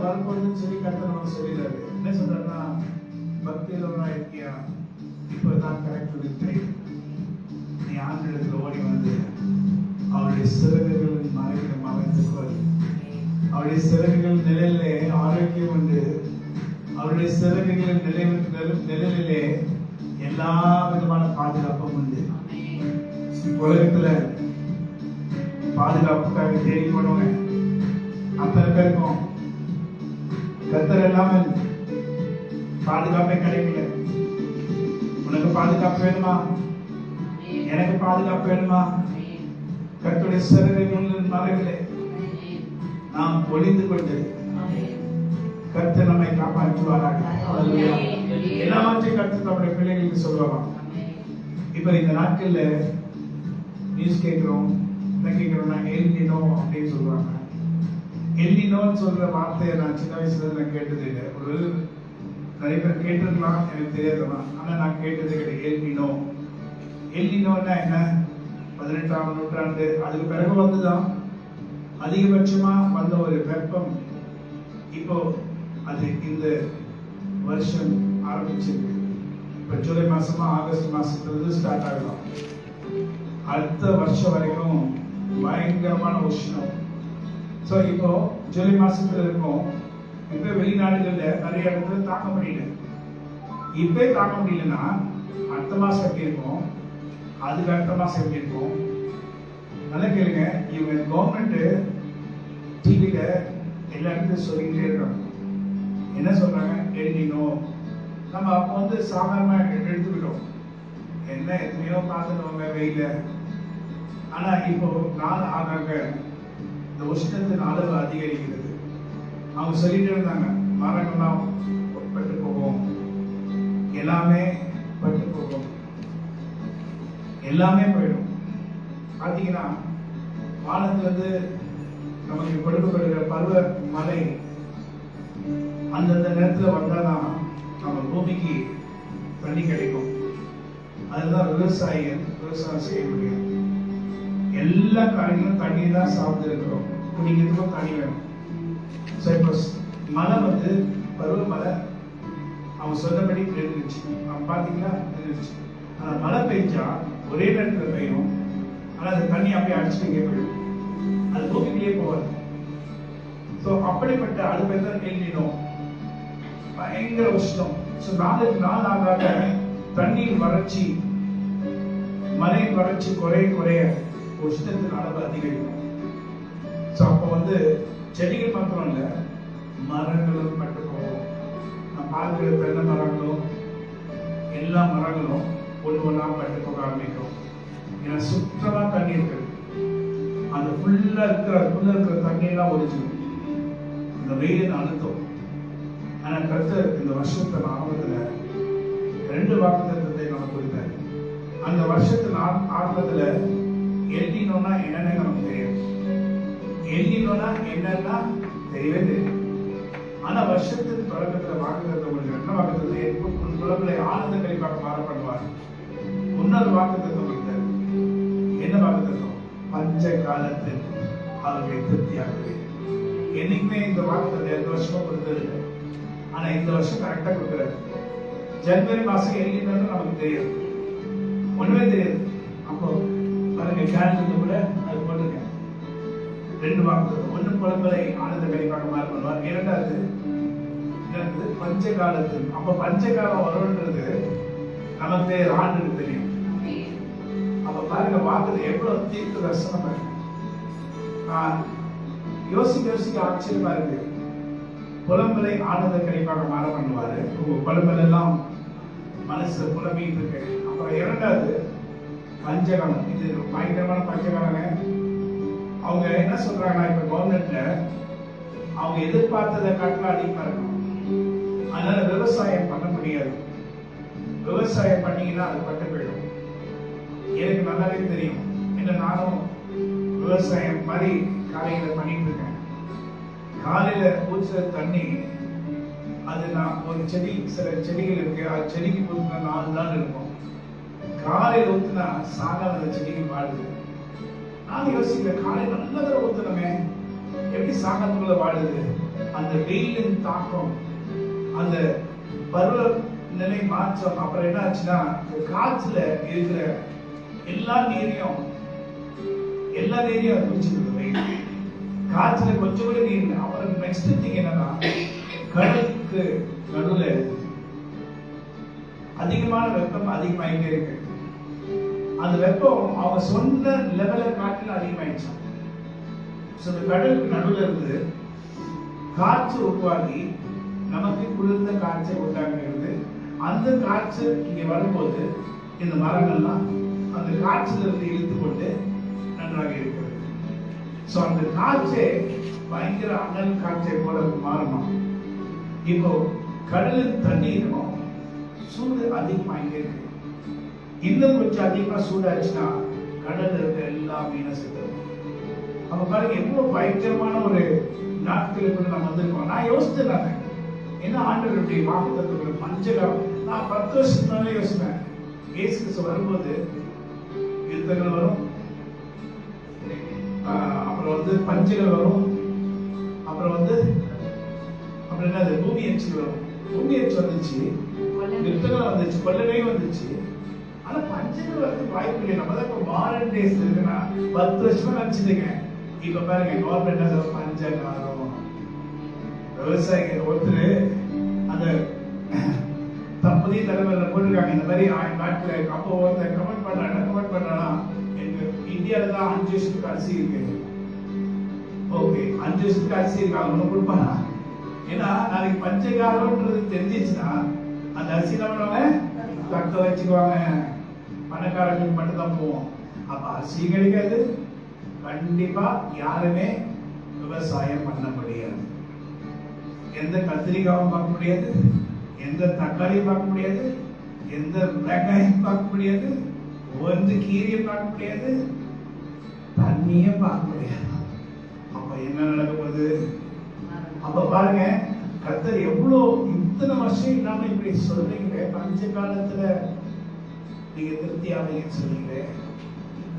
காலம் வரும்பொழுதுன்னு சொல்லி கர்த்தர் நமக்கு சொல்லிடுறாரு. என்ன சொல்றாருன்னா, பக்தியிலவனா இருக்கியா, இப்பதான் கரெக்ட் டைம், நீ ஆண்டவரிடத்தில் ஓடி வந்து அவருடைய சிறகுகளின் மறைகளை மறைத்துக்கொள். அவருடைய சிறகுகள் நிழலிலே ஆரோக்கியம் உண்டு. அவருடைய சிறகுகளின் நிழலிலே எல்லா விதமான பாதுகாப்பும் உண்டு. உலகத்துல பாதுகாப்புக்காக தேடி போனவங்க அத்தனை பேருக்கும் கர்த்தர் இல்லாமல் பாதுகாப்பே கிடைக்கல. உனக்கு பாதுகாப்பு வேணுமா? எனக்கு பாதுகாப்பு வேணுமா? கர்த்தருடைய சிறகுகளின் மறைவிலே நாம் ஒளிந்து கொண்டு கர்த்தர் நம்மை காப்பாற்றுவாராக. எல்லாவற்றையும் கர்த்தர் நம்முடைய பிள்ளைகளுக்கு சொல்லுவாராம். இப்ப இந்த நாட்கள்ல நியூஸ் கேட்கிறோம், என்ன கேட்கிறோம்னா எல் நினோ அப்படின்னு சொல்றாங்க. எல் நினோன்னு சொல்ற வார்த்தையை நான் சின்ன வயசுல நான் கேட்டது இல்லை. ஒரு நிறைய பேர் கேட்டிருக்கலாம், எனக்கு தெரியாதுலாம். ஆனா நான் கேட்டது கிடையாது. எல் நினோ, எல் நினோன்னா என்ன? 18ஆம் நூற்றாண்டு அதுக்கு பிறகு வந்துதான் அதிகபட்சமா வந்த ஒரு வெப்பம். இப்போ அது இந்த வருஷம் ஆரம்பிச்சிருக்கு. இப்ப ஜூலை மாசமா ஆகஸ்ட் மாசத்துல ஸ்டார்ட் ஆகலாம். அடுத்த வருஷம் வரைக்கும் பயங்கரமான உஷ்ணம். ஸோ இப்போ ஜூலை மாசத்துல இருக்கும். இப்ப வெளிநாடுகள்ல நிறைய இடத்துல தாக்க முடியல. இப்ப தாக்க முடியலன்னா அடுத்த மாசம் எப்படி இருக்கும், அதுக்கு அடுத்த மாசம் எப்படி இருக்கும்? நல்லா கேளுங்க. இவங்க கவர்மெண்ட் டிவியில எல்லா இடத்துலையும் சொல்லிக்கிட்டே இருக்காங்க. என்ன சொல்றாங்க? El Nino. நம்ம அப்போ வந்து சாதாரணமா எடுத்துக்கிட்டோம். என்ன எத்தனையோ பார்த்துடுவாங்க வெயில. ஆனா இப்போ நாள் ஆகாக இந்த உஷ்ணத்தின் அளவு அதிகரிக்கிறது. அவங்க சொல்லிட்டு இருந்தாங்க, மரங்கள்லாம் பட்டு போகும், எல்லாமே பட்டு போகும், எல்லாமே போயிடும். பார்த்தீங்கன்னா வானத்துல இருந்து நமக்கு கொடுக்கப்படுகிற பருவ மழை அந்தந்த நேரத்துல வந்தாதான் நம்ம பூமிக்கு தண்ணி கிடைக்கும். அதுதான் விவசாயிகள் விவசாயம் செய்ய முடியும். எல்லா காரியங்களும் தண்ணி தான் சாப்பிட்டு இருக்கிறோம். குடிக்கிறதுக்கும் தண்ணி வேணும். இப்போ மழை வந்து பருவமழை அவங்க சொன்னபடி தெரிஞ்சிச்சு. அவங்க பார்த்தீங்கன்னா தெரிஞ்சிச்சு. ஆனா மழை பெஞ்சா ஒரே நேரத்தில் பெய்யும். ஆனா அந்த தண்ணி அப்படியே அடிச்சுட்டு இங்கே போயிடும். அது பூமிக்குள்ளேயே போவாது. ஸோ அப்படிப்பட்ட அது பேர் தான் எல் நினோ. பயங்கர உஷ்ணம். ஸோ நாளுக்கு நாள் ஆகாத தண்ணீர் வறட்சி, மழை வறட்சி குறைய உஷ்ணத்தின் அளவு அதிகரிக்கும். ஸோ அப்போ வந்து செடிகள் மாத்திரம் இல்லை, மரங்களும் பட்டு போகும். நான் பார்க்கிற தென்னை மரங்களும் எல்லா மரங்களும் ஒன்று ஒன்றா பட்டு போக ஆரம்பிக்கும். ஏன்னா சுத்தமா தண்ணி இருக்கு. அந்த ஃபுல்லா இருக்கிற தண்ணியெல்லாம் ஒழிச்சிடும் இந்த வெயிலின் அழுத்தம். ஆனா கர்த்தர் இந்த வருஷத்தின் ஆரம்பத்துல 2 வாக்குத்தத்தத்தை நமக்கு கொடுத்தாரு. அந்த வருஷத்தின் ஆரம்பத்துல எல் நினோனா என்னன்னு நமக்கு தெரியும். எல் நினோனா என்னன்னா தெரியவே தெரியும். ஆனா வருஷத்தின் தொடக்கத்துல வாக்குத்தத்தம் உங்களுக்கு என்ன வாக்குத்தத்தம்? உன் குழந்தை ஆனந்த கழிப்பாக மாற பண்ணுவார். இன்னொரு வாக்குத்தத்தம் கொடுத்தாரு. என்ன வாக்குத்தத்தம்? பஞ்ச காலத்தில் அவர்களை திருப்தியாக்குவேன். என்னைக்குமே இந்த வாக்குத்தத்தம் எந்த வருஷமும் கொடுத்தது இல்லை. ஆனா இந்த வருஷம் கரெக்டா கொடுக்குறாரு. ஜனவரி மாசம் எல் நினோன்னு நமக்கு தெரியும், ஒண்ணுமே தெரியாது. அப்போ பாருங்க, கேலண்டர்ல கூட அது போட்டிருக்கேன். 2 வாக்குத்தத்தம். ஒண்ணு குழந்தை ஆனந்த கழிப்பாக மாற பண்ணுவார். இரண்டாவது பஞ்ச காலத்தில். அப்ப பஞ்ச காலம் வரும்ன்றது நமக்கு ஆண்டுக்கு தெரியும். அப்ப பாருங்க வாக்குறது எவ்வளவு தீர்க்க தரிசனம் இருக்கு. யோசிக்க ஆச்சரியமா இருக்கு. புலம்பலை ஆனந்த கழிப்பாக மாற பண்ணுவாரு. உங்க புலம்பல் எல்லாம் மனசு புலம்பிட்டு இருக்கு. அப்புறம் இரண்டாவது பஞ்சகாலம். இது பயங்கரமான பஞ்சகாலங்க. அவங்க என்ன சொல்றாங்கன்னா, இப்ப கவர்மெண்ட்ல அவங்க எதிர்பார்த்ததை காட்டில அதிகமா இருக்கும். அதனால விவசாயம் பண்ண முடியாது. விவசாயம் பண்ணீங்கன்னா அது பட்டு போயிடும். எனக்கு நல்லாவே தெரியும். என்ன நானும் விவசாயம் மாதிரி காலையில பண்ணிட்டு இருக்கேன். காலையில ஊற்றுற தண்ணி அது நான் ஒரு செடி, சில செடிகள் இருக்கு, அது செடிக்கு ஊற்றினா 4 நாள் இருக்கும். காலையில ஊத்துனா சாகாத அந்த செடிக்கு வாடுது. நான் யோசிக்கிறேன், காலையில நல்ல தடவை ஊத்தணுமே, எப்படி சாகாதுக்குள்ள வாடுது? அந்த வெயிலின் தாக்கம், அந்த பருவ நிலை மாற்றம், அப்புறம் என்ன ஆச்சுன்னா காற்றுல இருக்கிற எல்லா நீரையும் குடிச்சிருந்தது வெயில். காற்றுல கொஞ்சம் கூட நீர் இல்லை. அப்புறம் நெக்ஸ்ட் திங் என்னன்னா, கடலுக்கு நடுவுல அதிகமான வெப்பம் அதிகமாயிட்டே இருக்கு. அந்த வெப்பம் அவங்க சொன்ன லெவல காட்டில அதிகமாயிடுச்சு. கடலுக்கு நடுவுல இருந்து காற்று உருவாகி நமக்கு குளிர்ந்த காற்றை உண்டாக்குகிறது. அந்த காற்று இங்க வரும்போது இந்த மரங்கள்லாம் அந்த காற்றில் இருந்து இழுத்து கொண்டு நன்றாக இருக்கிறது. சோ அந்த காற்றே பயங்கர அனல் காற்றை போல மாறணும். இப்போ கடலின் தண்ணீரும் சூடு அதிகமாகிட்டே இருக்கு. இன்னும் கொஞ்சம் அதிகமா சூடாச்சுன்னா கடல்ல இருக்க எல்லா மீனும் செத்துரும். அப்ப பாருங்க எவ்வளவு பயங்கரமான ஒரு நாட்களுக்கு நம்ம வந்திருக்கோம். நான் யோசிச்சேன், என்ன ஆண்டவருடைய வாக்குத்தத்தோட பஞ்சகாலம். நான் 10 வருஷத்துக்கு மேலே யோசிப்பேன். இயேசு கிறிஸ்து வரும்போது யுத்தங்கள் வரும், அப்புறம் பஞ்சங்கள் வரும், அப்புறம் என்னது பூமி எச்சி வரும். பூமி எச்சி வந்துச்சு, யுத்தங்கள் வந்துச்சு, கொள்ளவே வந்துச்சு. ஆனா பஞ்சங்கள் வரதுக்கு வாய்ப்பு இல்லை. நம்ம தான் இப்போ மாடர்ன் டேஸ் இருக்குன்னா 10 வருஷமா நினைச்சிட்டுங்க. இப்ப பாருங்க கவர்மெண்ட் என்ன பஞ்சகாலம். விவசாயிகள் ஒருத்தர் அந்த புதிய தலைவர்ல போட்டிருக்காங்க இந்த மாதிரி நாட்டுல. அப்போ ஒருத்தர் கமெண்ட் பண்றானா, எனக்கு இந்தியாவில தான் 5 வருஷத்துக்கு அரிசி இருக்கு. ஓகே, 5 வருஷத்துக்கு அரிசி இருக்கு, அவங்க ஒண்ணு கொடுப்பானா? ஏன்னா நாளைக்கு பஞ்சகாலம்ன்றது தெரிஞ்சிச்சுன்னா அந்த அரிசி என்ன பண்ணுவாங்க, தக்க வச்சுக்குவாங்க. பணக்காரங்களுக்கு மட்டும் தான் போவோம். அப்ப அரிசி கிடைக்காது. கண்டிப்பா யாருமே விவசாயம் பண்ண முடியாது. எந்த கத்திரிக்காயும் பார்க்க முடியாது, எந்த தக்காளியும் பார்க்க முடியாது, எந்த வெங்காயம் பார்க்க முடியாது, ஒன்று கீரையும் பார்க்க முடியாது, தண்ணியும் பார்க்க முடியாது. அப்ப என்ன நடக்க போகுது? அப்ப பாருங்க, கர்த்தர் எவ்வளவு இத்தனை வருஷம் இல்லாம இப்படி சொல்றீங்க. பஞ்ச காலத்துல நீங்க திருப்தி ஆவீங்கன்னு சொல்றீங்க.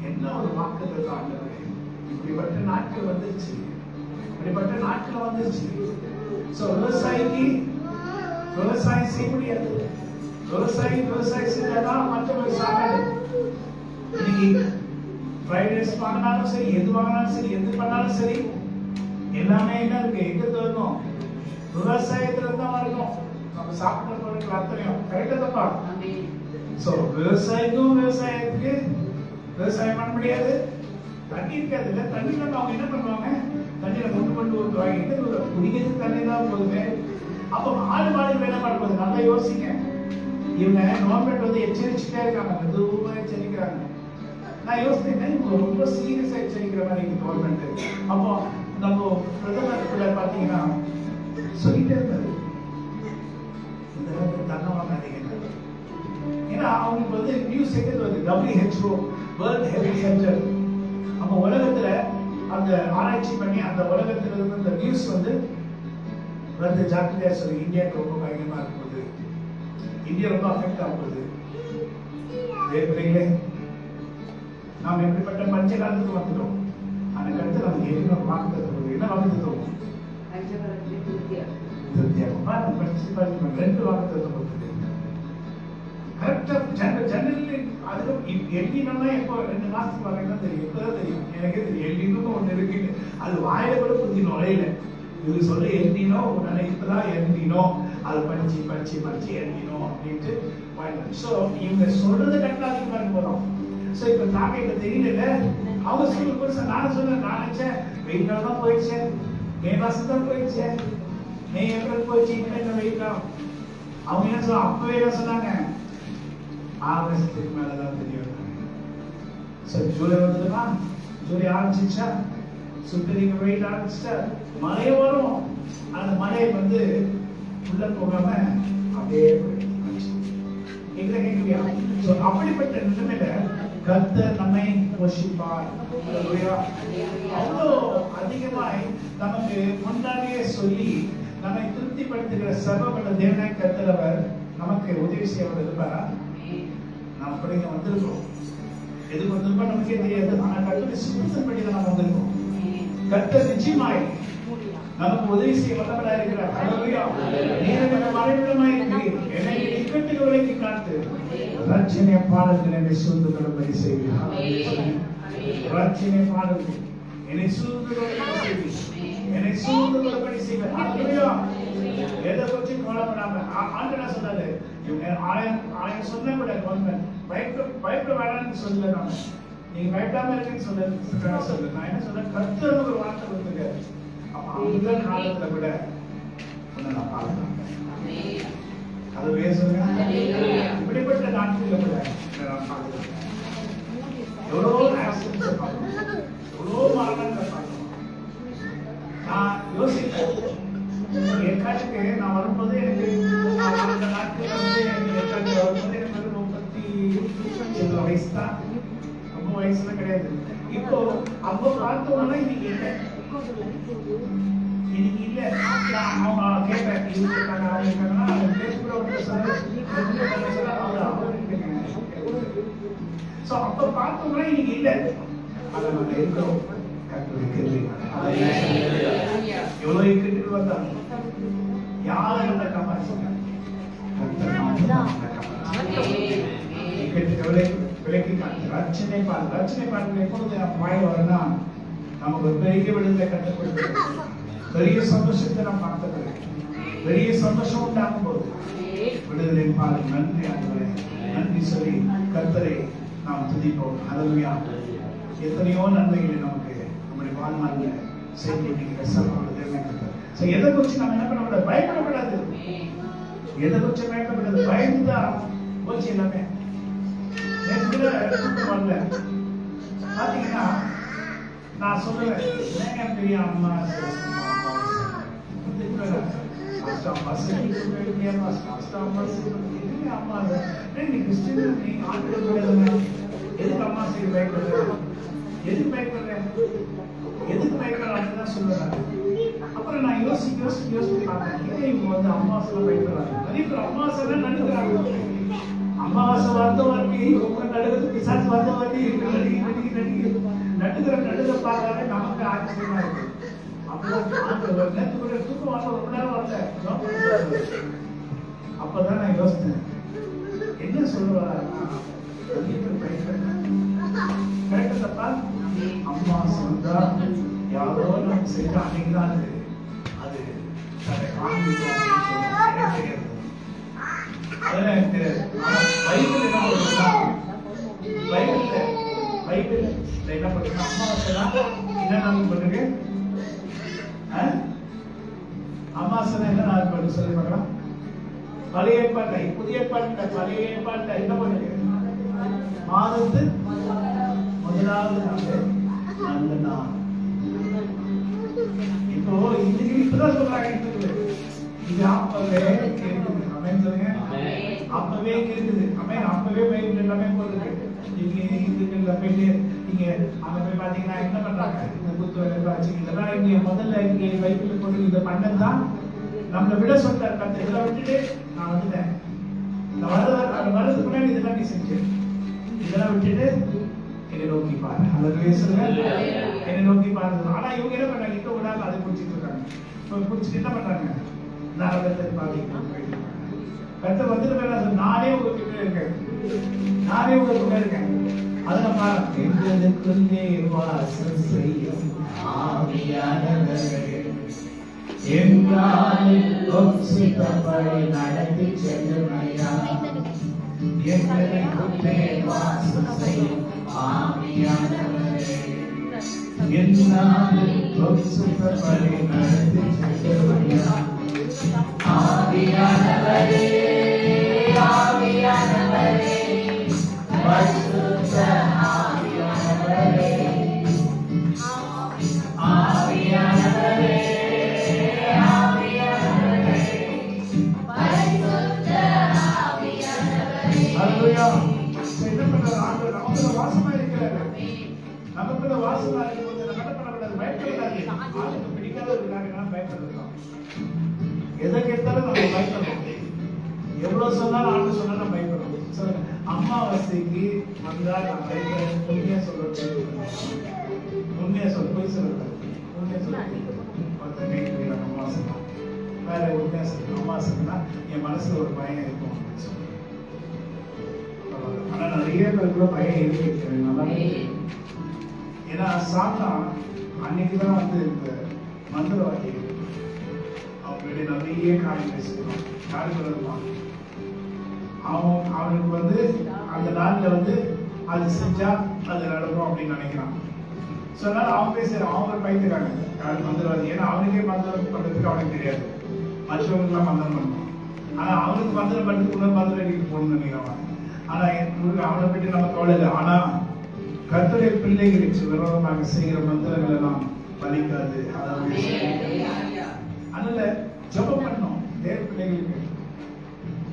என்ன ஒரு வாக்குத்தத்தம் ஆண்டவரே! இப்படிப்பட்ட நாட்கள் வந்துருச்சு, இப்படிப்பட்ட நாட்கள் வந்துருச்சு. சோ விவசாயிக்கு விவசாயம் செய்ய முடியாது. விவசாயி செஞ்சாதான் மற்றவங்க சாப்பாடு. இன்னைக்கு ஃப்ரைட் ரைஸ் வாங்கினாலும் சரி, எது வாங்கினாலும் சரி, எது பண்ணாலும் சரி, எல்லாமே என்ன இருக்கு, எங்க தரணும்? விவசாயத்துல தான் வரணும். நம்ம சாப்பிட்ட பொருட்கள் அத்தனையும் கரெக்டா தப்பா? சோ விவசாயத்துக்கு விவசாயம் பண்ண முடியாது. தண்ணி இருக்காது இல்ல, தண்ணி வந்து அவங்க என்ன பண்ணுவாங்க, தண்ணியில கொண்டு ஊற்றுவாங்க. குடிக்கிறது தண்ணி தான் போதுமே. அப்ப ஆடு மாடு வேலை பண்ணும்போது நல்லா யோசிங்க. இவங்க கவர்மெண்ட் வந்து எச்சரிச்சுட்டே இருக்காங்க, மெதுவா எச்சரிக்கிறாங்க. நான் யோசித்தேன், ரொம்ப சீரியஸா எச்சரிக்கிற மாதிரி கவர்மெண்ட். அப்போ நம்ம பிரதமர் பாத்தீங்கன்னா சொல்லிட்டே இருந்தாரு, இந்த நேரத்தில் தண்ணி வாங்காதீங்க. ஏன்னா அவங்களுக்கு வந்து நியூஸ் எங்க வருது, WHO வேர்ல்ட் ஹெல்த் சென்டர். நம்ம உலகத்துல அந்த ஆராய்ச்சி பண்ணி அந்த உலகத்துல இருந்து இந்த நியூஸ் வந்து ஜாக்கிரதையா சொல்லி, இந்தியாவுக்கு ரொம்ப பயங்கரமா இருக்கும்போது, இந்தியா ரொம்ப அஃபெக்ட் ஆகும்போது, நாம் எப்படிப்பட்ட பஞ்ச காலத்துக்கு வந்துட்டோம். அந்த கருத்து நமக்கு என்ன வாக்குத்தத்தம், என்ன வாக்குத்தத்தம்? திருப்தியாகும். 2 வாக்குத்தத்தம் கொடுத்தது கரெக்டா. ஜெனரலி அதுக்கு எல்லினா எப்போ 2 மாசத்துக்கு வரீங்கன்னா தெரியும். இப்பதான் தெரியும், எனக்கே தெரியும் எல்லின்னு ஒண்ணு இருக்கு. அது வாயில கூட புத்தி நுழையில. இவரு சொல்ற எல்லினோ உடனே இப்பதான் எல்லினோ, அது படிச்சு எல்லினோ அப்படின்ட்டு. சோ இவங்க சொல்றது கரெக்டா அதிகமா போறோம். சோ இப்ப நாங்க இப்ப தெரியல, அவங்க சொல்ல பெருசா நானும் சொன்னேன். நான் நினைச்சேன் வெயில் காலம் தான் போயிடுச்சு, மே மாசம் தான் போயிடுச்சு, மே ஏப்ரல் போயிடுச்சு, இந்த வெயில் காலம். அவங்க என்ன சொல்ல, அப்பவே என்ன சொன்னாங்க, ஆகஸ்டுக்கு மேலதான் தெரியும். ஜூலை வந்துடுமா, ஜூலை ஆரம்பிச்சிச்சா, சுட்டரிங்க வெயில் ஆரம்பிச்சிட்டா, மழை வரும். அந்த மழை வந்து உள்ள போகாம அப்படியே அப்படிப்பட்ட நிலைமையில கர்த்தர் நம்மை போஷிப்பார். அவ்வளோ அதிகமாய் நமக்கு முன்னாடியே சொல்லி நம்மை திருப்திப்படுத்துகிற சர்வபல தேவனாய் கர்த்தர் அவர் நமக்கு உதவி செய்ய இருப்பாரா? நாம் அப்படிங்க வந்திருக்கோம். எதுக்கு வந்திருக்கோம் நமக்கே தெரியாது. ஆனா கர்த்தருடைய சுத்தப்படி தான் நாம் வந்திருக்கோம். கர்த்தர் நிச்சயமாய் நமக்கு உதவி செய்ய வல்லவராக இருக்கிறார். ஹல்லேலூயா. நீர் எனக்கு மறைவிடமாய் இருக்கிறீர். என்னை இக்கட்டுக்கு விலக்கி காத்து ரட்சணை பாடல்கள் என்னை சூழ்ந்து கொள்ளும்படி செய்வீர். ஹல்லேலூயா. ரட்சணை பாடல்கள் என்னை சூழ்ந்து கொள்ளும்படி செய்வீர். என்னை சூழ்ந்து கொள்ளும்படி செய்வீர். ஹல்லேலூயா. எதை பற்றி கவலைப்படாம ஆண்டவர் சொன்னாரு, ஆயிரம் சொன்ன கூட பயப்பட வேண்டாம்னு சொல்லல. நாம நீங்க பயப்படாம இருக்குன்னு சொல்ல நான் என்ன சொல்றேன், கர்த்தர் ஒரு வார்த்தை கொடுத்துருக்காரு. அந்த காலத்துல விட நான் பார்க்கலாம். அது பேசுங்க. இப்படிப்பட்ட நாட்கள்ல விட நான் பார்க்கலாம். எவ்வளோ ஆக்சிடென்ட்ஸை பார்க்கணும், எவ்வளோ மரணங்களை பார்க்கணும். நான் யோசிப்பேன், ஏற்காட்டுக்கு நான் வரும்போது எனக்கு அந்த நாட்கள் வந்து ஏற்காட்டு வரும்போது எனக்கு வந்து 37 வயசு தான். ரொம்ப வயசுல கிடையாது. இப்போ அப்போ பார்த்தோம்னா இன்னைக்கு இல்லை, இன்னைக்கு இல்லை. அவங்க கேட்பேன், இருக்காங்க அவங்க இருக்காங்கன்னா ஸோ அப்போ பார்த்தோம்னா இன்னைக்கு இல்லை. அதை நம்ம இருக்கிறோம். எவ்வளவு இக்கட்டுகள் வந்தாங்க, யாரும் என்ன காப்பாற்றாங்க? விலக்கி ரட்சணை பாடல். ரட்சணை பாடல் எப்பொழுது நம்ம வாய் வரனா நமக்கு ஒரு பெரிய விடுதலை கட்டப்படுது, பெரிய சந்தோஷத்தை நாம் பார்த்தது, பெரிய சந்தோஷம் உண்டாகும் போது விடுதலை பாடல். நன்றி ஆண்டவரே, நன்றி சொல்லி கர்த்தரை நாம் துதிப்போம். ஹல்லேலூயா. எத்தனையோ நன்மைகளை நமக்கு நம்முடைய வாழ்நாளில் செய்திருக்கிற சகோதரர் எதை குறிச்சு நம்ம என்ன பண்ணக்கூடாது? பயப்படக்கூடாது. எதை குறிச்சு பயப்படக்கூடாது? பயந்துதா போச்சு எல்லாமே. வரல பாத்தீங்கன்னா நான் சொல்லுவேன், பெரிய அம்மா எதுக்கு அம்மா செய்ய பயப்படுற? எதுக்கு பயப்படுற? எதுக்கு பயப்படுறாங்க சொல்லுறாங்க. அப்புறம் நான் யோசிச்சு பார்த்தேன், இவங்க வந்து அம்மாவாசை பயப்படுறாங்க. நிறைய பேர் அம்மாவாசை நடுக்கிறாங்க. அமாவாசை வார்த்தை வாட்டி ரொம்ப நடுவது, பிசாசு வார்த்தை வாட்டி நடுகிற பார்த்தாலே நமக்கு ஆச்சரியமா இருக்கு. அப்பதான் நேற்று கூட தூக்கம் வார்த்தை ரொம்ப நேரம் வரல. அப்பதான் நான் யோசித்தேன், என்ன சொல்லுவாரு கரெக்டா தப்பா? அம்மாவாசை வந்தா யாரோ நமக்கு செஞ்ச அன்னைக்குதான் அது அதை காண்பிக்கும். அதெல்லாம் எனக்கு தெரியாது. ஆனா பைபிள் என்ன பண்ணுறா, பைபிள் என்ன பண்ணுறா, அம்மாவாசைனா என்ன நாள் பண்ணுங்க, அம்மாவாசை என்ன நாள் பண்ணு சொல்லி பார்க்கலாம். பழைய ஏற்பாட்டை புதிய ஏற்பாட்டை பழைய ஏற்பாட்டை என்ன பண்ணுங்க, மாதத்து முதலாவது நாள் அந்த நாள். இப்போ இன்னைக்கு இப்பதான் சொல்றாங்க, இது அப்பவே இருக்குது. அமைந்துங்க அப்பவே இருக்குது. அப்பவே பைபிள் எல்லாமே போயிருக்கு. நீங்க இதுல போயிட்டு நீங்க அங்க போய் பாத்தீங்கன்னா என்ன பண்றாங்க, இந்த குத்து வச்சு இதெல்லாம் இங்க முதல்ல இங்க பைபிள் போட்டு இதை பண்ணதான் நம்மளை விட சொல்றாரு. கத்து இதெல்லாம் விட்டுட்டு நான் வந்துட்டேன், வர்றதுக்கு முன்னாடி இதெல்லாம் நீ செஞ்சு இதெல்லாம் விட்டுட்டு என்னை நோக்கி பாரு. அதை சொல்லுங்க, என்னை நோக்கி பாரு. ஆனா இவங்க என்ன பண்றாங்க, இப்ப விடாம அதை குடிச்சிட்டு இருக்காங்க. குடிச்சிட்டு என்ன பண்றாங்க, நரகத்தை பாதிக்க கருத்தை வந்துட்டு நானே உங்ககிட்ட இருக்கேன், நானே உங்களுக்குள்ள இருக்கேன். அதெல்லாம் பாருங்க, எங்களுக்குள்ளே வாசம் செய்யும் ஆவியானவரே நடத்தி செல்லும் ஐயா. எங்களுக்குள்ளே வாசம் செய்யும் ஆவியானவரே நடத்தி செல்லும் ஐயா. ஆவியானவரே ஆவியானவரே பரிசுத்த ஆவியானவரே ஆவியானவரே ஆவியானவரே பரிசுத்த ஆவியானவரே. ஹல்லேலூயா. என்ன பண்றாரு ஆண்டவர்? நமக்குள்ள வாசமா இருக்கிறாரு. நமக்குள்ள வாசமா இருக்கும்போது நம்ம என்ன பண்ணக்கூடாது, பயப்படக்கூடாது. ஆளுக்கு பிடிக்காதவர்களுக்காக பயப்படலாம். எதை கேட்டாலும் நம்ம பயப்படணும். எவ்வளவு சொன்னாலும் ஆண்டு சொன்னாலும் பயப்படணும். அமாவாசைக்கு வந்தா நான் பயப்படுறேன். உண்மையா சொல்ல, உண்மையா சொல்ல, போய் சொல்ல, உண்மையா சொல்ல. ஒருத்தர் வீட்டுக்கு போயிடறாங்க அம்மாவாசைனா. வேற உண்மையா சொல்றேன், அம்மாவாசைன்னா என் மனசுல ஒரு பயம் இருக்கும் அப்படின்னு சொல்லி. ஆனா நிறைய பேருக்குள்ள பயம் இருக்கு. நல்லா ஏன்னா சாத்தா அன்னைக்குதான் வந்து இந்த மந்திரவாதி அவங்களுடைய நிறைய காரியங்களை செய்வான். யாருக்கு வருவான் அவனுக்கு வந்து அந்த நாள்ல வந்து அது செஞ்சா அது நடக்கும் அப்படின்னு நினைக்கிறான். ஸோ அதனால அவன் பேசுறான், அவங்க பயந்துக்காங்க யாருக்கு மந்திரவாதி. ஏன்னா அவனுக்கே மந்திரம் பண்றதுக்கு அவனுக்கு தெரியாது, மற்றவங்களுக்குலாம் மந்திரம் பண்ணுவான். ஆனா அவனுக்கு மந்திரம் பண்றதுக்குள்ள மந்திரம் போகணும்னு நினைக்கிறான். ஆனா அவனை பற்றி நம்ம கவலை இல்லை. ஆனா கர்த்தருடைய பிள்ளைகளுக்கு விரோதமாக செய்கிற மந்திரங்கள் எல்லாம் பலிக்காது. அதனால ஜெபம் பண்ணணும் தேவ பிள்ளைகளுக்கு.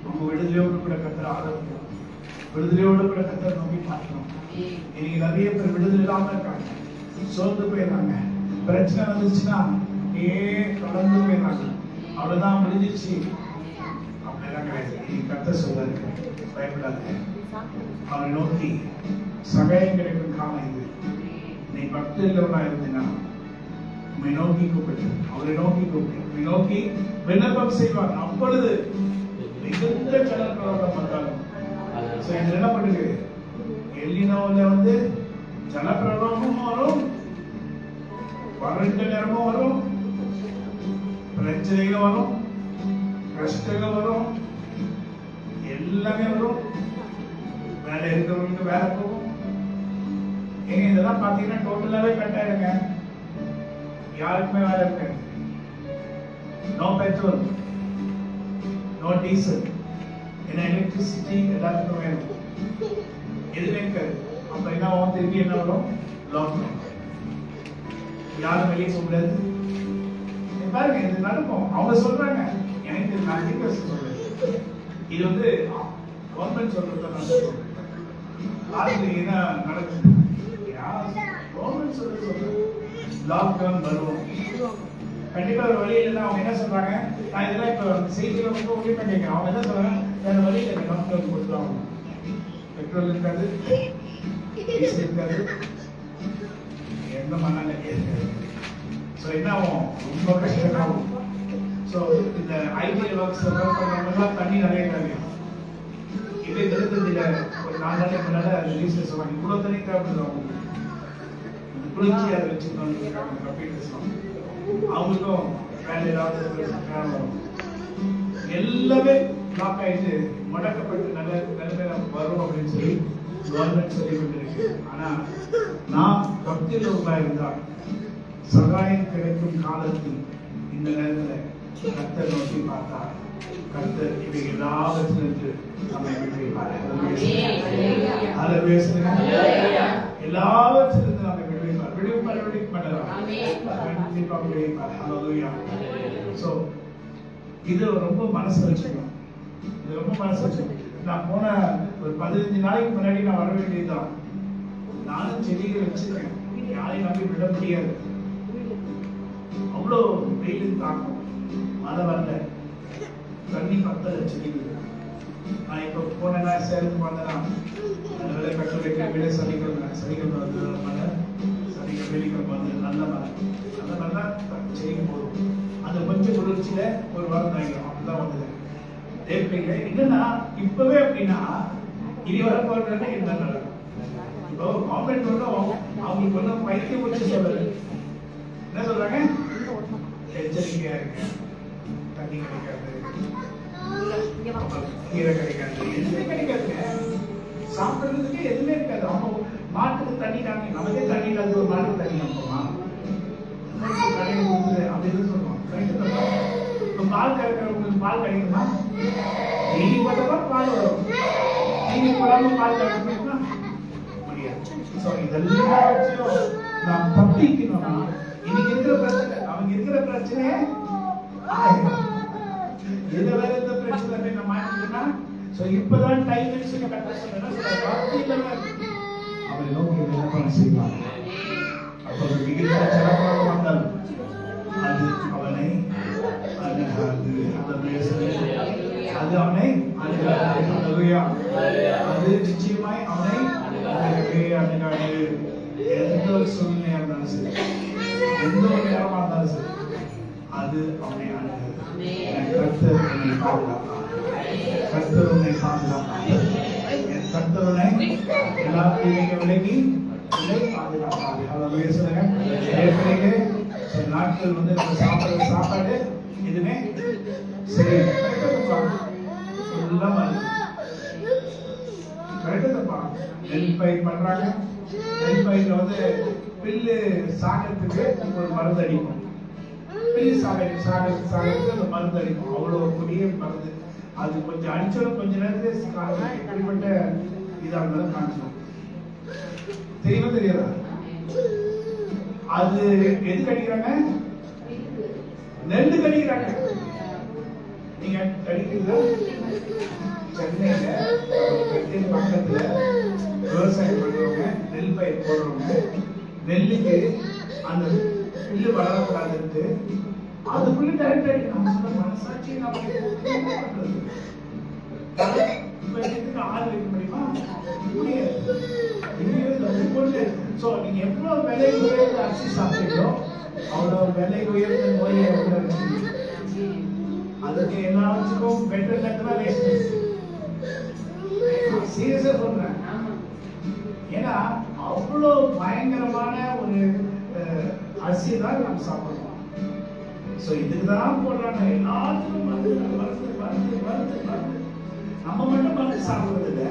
அவங்க விடுதலையோடு கூட கர்த்தரை ஆதரிக்கணும், விடுதலையோடு கூட கர்த்தரை நோக்கி பார்க்கணும். இன்னைக்கு நிறைய பேர் விடுதலை இல்லாம இருக்காங்க, சோர்ந்து போயிடுறாங்க. பிரச்சனை வந்துச்சுன்னா தொடர்ந்து போயிடுறாங்க. அவ்வளவுதான் முடிஞ்சிச்சு அப்படிலாம் கிடையாது. இன்னைக்கு கர்த்தர் சொல்றாரு, பயப்படாத, அவரை நோக்கி சகாயம் கிடைக்கும் காலம் இது. நீ பக்தி இல்லவனா இருந்தீங்கன்னா உண்மை நோக்கி கூப்பிட்டு, அவரை நோக்கி கூப்பிட்டு, உண்மை நோக்கி விண்ணப்பம் செய்வார். அப்பொழுது மிகுந்த ஜலப்பிரவாகம் வந்தாலும் இதுல என்ன பண்ணுது, எல்லினோல வந்து ஜலப்பிரவாகமும் வரும், வறண்ட நேரமும் வரும், பிரச்சனைகள் வரும், கஷ்டங்கள் வரும், எல்லாமே வரும். வேலை இருக்கிறவங்களுக்கு வேலை போகும். ஏங்க இதெல்லாம் பாத்தீங்கன்னா டோட்டலாவே கட் ஆயிடுங்க. யாருக்குமே வேலை இருக்காது. நோ பெட்ரோல், நோ டீசல், ஏன்னா எலக்ட்ரிசிட்டி எல்லாத்துக்கும் வேணும், எதுவுமே இருக்காது. அப்ப என்ன ஆகும், திருப்பி என்ன வரும், லாக்டவுன், யாரும் வெளியே போக முடியாது. பாருங்க இது நடக்கும். அவங்க சொல்றாங்க, எனக்கு நான் சொல்றேன், இது வந்து கவர்மெண்ட் சொல்றத நான் சொல்றேன். அது என்ன நடக்குது, கவர்மெண்ட் சொல்றது லாக்டவுன் வரும் கண்டிப்பா ஒரு வழி இல்லைன்னா அவங்க என்ன சொல்றாங்க, நான் இதெல்லாம் இப்ப செய்தியில ரொம்ப உரிமை கேட்கிறேன். அவங்க என்ன சொல்றாங்க, வேற வழி இல்லை, லாக்டவுன் கொடுத்துருவாங்க. பெட்ரோல் இருக்காது, டீசல் இருக்காது, எந்த மண்ணால இருக்காது. ஸோ என்ன ஆகும், ரொம்ப கஷ்டமாகும். ஸோ இந்த ஐடி ஒர்க்ஸ் ஒர்க் பண்றவங்கலாம் தண்ணி நிறைய கிடைக்கும். இதே திருத்ததில ஒரு 4 நாளைக்கு முன்னாடி ரிலீஸ் சொல்லுவாங்க, இவ்வளவு தண்ணி தேவைப்படுது அவங்களுக்கு, குளிர்ச்சியாக வச்சுக்கணும் கம்ப்யூட்டர்ஸ் அவங்களுக்கும் வேலை இல்லாத எல்லாமே பிளாக் ஆயிட்டு முடக்கப்பட்டு நல்ல நிலைமையில வரும் அப்படின்னு சொல்லி கவர்மெண்ட் சொல்லி கொண்டிருக்கு. ஆனா நாம் பக்தியில் இருந்தால் சகாயம் கிடைக்கும் காலத்தில் இந்த நேரத்தில் கர்த்தர் நோக்கி பார்த்தா கர்த்தர் இவை எல்லாவற்றிலிருந்து நம்மை விடுவிப்பார். எல்லாவற்றிலிருந்து நம்மை விடுவிப்பார். விடுவிக்க மாட்டார், கண்டிப்பாக விடுவிப்பார். ஹல்லேலூயா. சோ இது ரொம்ப மனசு வச்சுக்கணும், இது ரொம்ப மனசு வச்சுக்கணும். நான் போன ஒரு 15 நாளைக்கு முன்னாடி நான் வர வேண்டியதுதான். நானும் செடிகள் வச்சிருக்கேன், யாரையும் நம்பி விட முடியாது. அவ்வளோ வெயில் தாக்கும், மழை வரல, தண்ணி பத்தல செடிகள். நான் இப்ப போனேன்னா சேலத்துக்கு வந்தேன்னா அந்த விலை கட்ட வைக்க விலை சனிக்கிழமை வந்து மழை, சனிக்கிழமை வெள்ளிக்கிழமை வந்து நல்ல மழை, அந்த நல்லா செடிக்கு போதும். அந்த கொஞ்சம் குளிர்ச்சியில ஒரு வாரம் தாங்கிடும், அப்படிதான் வந்தது. தேவையில்லை என்னன்னா இப்பவே அப்படின்னா இனி வர போறது என்ன நடக்கும். இப்போ கவர்மெண்ட் ஒன்றும் அவங்களுக்கு ஒன்றும் பைத்தியம் வச்சு சொல்றது, என்ன சொல்றாங்க, எச்சரிக்கையா இருக்கு, தண்ணி கிடைக்காது, கீரை கிடைக்காது, எதுவுமே கிடைக்காதுங்க. சாப்பிடுறதுக்கு எதுவுமே இருக்காது. அவங்க மாட்டுக்கு தண்ணி தாங்க, நமக்கே தண்ணி இல்லாத ஒரு மாட்டுக்கு தண்ணி நம்புமா அப்படின்னு சொல்லுவாங்க. பால் கறக்கிறவங்களுக்கு பால் கிடைக்குமா, நீதி போட்டப்ப பால் வரும், நீதி போடாம பால் கிடைக்குமா முடியாது. இதெல்லாம் நாம் தப்பிக்கணும்னா இன்னைக்கு இருக்கிற பிரச்சனை, அவங்க இருக்கிற பிரச்சனையே எது வேற எந்த பிரச்சனை நம்ம மாட்டிக்கிட்டோம்னா இப்பதான் டைம் அவரை நோக்கி விண்ணப்பம் செய்வாங்க. அப்போது மிகுந்த சிறப்பாக வந்தால் அது அவனை அணுகாது, அது அவனை அணுகாது, அது நிச்சயமாய் அவனை அணுகாது. எந்த ஒரு சூழ்நிலையா இருந்தாலும் சரி, எந்த ஒரு நேரமா இருந்தாலும் சரி, அது அவனை அணுகிறது. கர்த்தர் என்னை பாதுகாப்பார். கர்த்தர் உன்னை பாதுகாப்பார். என் கர்த்தர் உன்னை எல்லா தீமைக்கு விலகி உன்னை பாதுகாப்பார். ஹல்லேலூயா சொல்லுங்க. ஏற்கனவே சில நாட்கள் நம்ம சாப்பிடுற சாப்பாடு எதுவுமே சரி எல்லாம் கரெக்டுப்பா. நெல் பயிர் பண்றாங்க. நெல் பயிர்ல பில்லு சாகிறதுக்கு ஒரு மருந்து அடிக்கும். பில்லு சாகிறதுக்கு அந்த மருந்து அடிக்கும். அவ்வளவு பெரிய மருந்து. அது கொஞ்சம் அடிச்சாலும் கொஞ்ச நேரத்துல எப்படிப்பட்ட இதா இருந்தாலும் காமிச்சிடும். தெரியுமா தெரியாதா? அது எதுக்கு அடிக்கிறாங்க? நெல்லுக்கு அடிக்கிறாங்க. நீங்க அடிக்கிறீங்களா? சென்னையில பக்கத்துல விவசாயம் பண்றவங்க, நெல் பயிர் போடுறவங்க, நெல்லுக்கு அந்த பில்லு வளரக்கூடாதுன்ட்டு அதுக்குள்ள டைரக்ட் அடிக்கிறாங்க. மனசாட்சி ஆள் வைக்க முடியுமா? நீங்க எவ்வளவு விலை உயர்ந்த அரிசி சாப்பிட்டீங்களோ அவ்வளவு விலை உயர்ந்த நோயை அதுக்கு எல்லாத்துக்கும் பெட்டர் சீரியஸா சொல்றேன். ஏன்னா அவ்வளவு பயங்கரமான ஒரு அரிசி தான் நம்ம சாப்பிடுறோம். இதுக்குதான் போடுறாங்க. எல்லாத்துக்கும் மருந்து மருந்து மருந்து மருந்து மருந்து. நம்ம மட்டும் மருந்து சாப்பிடுறது இல்லை.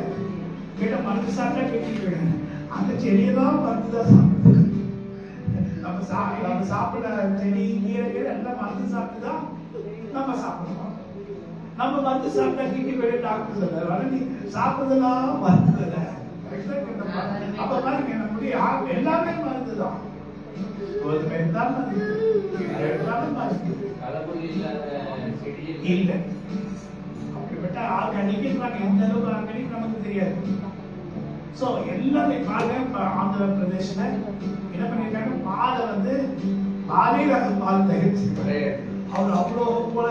கேட்ட மருந்து சாப்பிட்டா கெட்டிடுவேன். அந்த செடியை தான் மருந்து தான் சாப்பிடுது. நம்ம சாப்பிட செடி கீரை எல்லாம் மருந்து சாப்பிட்டு தான் நம்ம சாப்பிடுறோம். நம்ம மருந்து சாப்பிட்டா கிட்டி போய் டாக்டர் சொல்றாரு நீ சாப்பிடுறதெல்லாம் மருந்து இல்லை. அப்ப பாருங்க நம்முடைய எல்லாமே மருந்து தான். கோதுமை தான் மருந்து, எல்லாமே மருந்து இல்ல. அப்படிப்பட்ட ஆர்கானிக் எந்த அளவுக்கு ஆர்கானிக் நமக்கு தெரியாது. சோ எல்லாமே பாருங்க. ஆந்திர பிரதேஷ்ல என்ன பண்ணிருக்காங்க? பாலே பால் தயாரிச்சிருக்காங்க. அவர் அவ்வளவு போல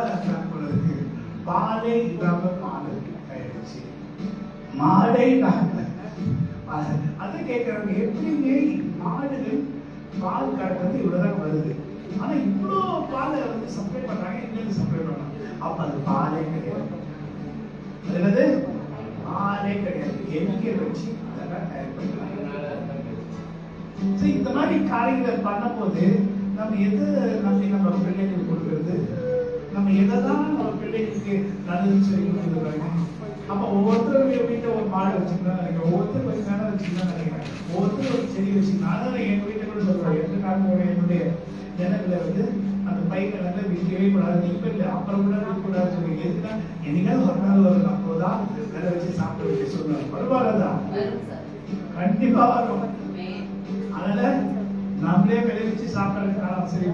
பாலே இல்லாம பால் தயாரிச்சு மாடே அதை கேட்கறாங்க. எப்படிங்க மாடுகள் பால் கறக்கிறது இவ்வளவுதான் வருது, ஆனா இவ்வளவு பாலை சப்ளை பண்றாங்க, எங்களுக்கு சப்ளை பண்றாங்க. அப்ப அது பாலே கிடையாது. என்னது? பாலே கிடையாது. கெமிக்கல் வச்சு அதெல்லாம் தயார் பண்றாங்க. இந்த மாதிரி காரியங்களை பண்ணும் போது நம்ம எது நம்பி நம்ம பிள்ளைகளுக்கு கொடுக்கறது? நம்ம எதைதான் நம்ம பிள்ளைகளுக்கு நல்லது சொல்லி கொடுக்குறாங்க? அப்ப ஒவ்வொருத்தருடைய வீட்டை ஒரு மாடு வச்சுக்கலாம் நினைக்கிறேன். ஒவ்வொருத்தர் கொஞ்சம் நேரம் வச்சுக்கலாம் நினைக்கிறேன். ஒவ்வொருத்தர் ஒரு செடி வச்சுக்கலாம். அதான் எங்க வீட்டை கூட சொல்றேன். எந்த காலத்தோட என்னுடைய ஜனங்களை அந்த பையனை விற்கவே கூடாது. இப்ப இல்லை, அப்புறம் கூட விற்கக்கூடாது சொல்லி எதுனா என்னைக்காவது ஒரு நாள் வரும். அப்போதான் வேலை வச்சு சாப்பிட வைக்க சொல்லுவாங்க. பரவாயில்லதான், கண்டிப்பா வரும். அதனால நம்மளே விளைவிச்சு சாப்பிடறதுக்கு காலம் சரி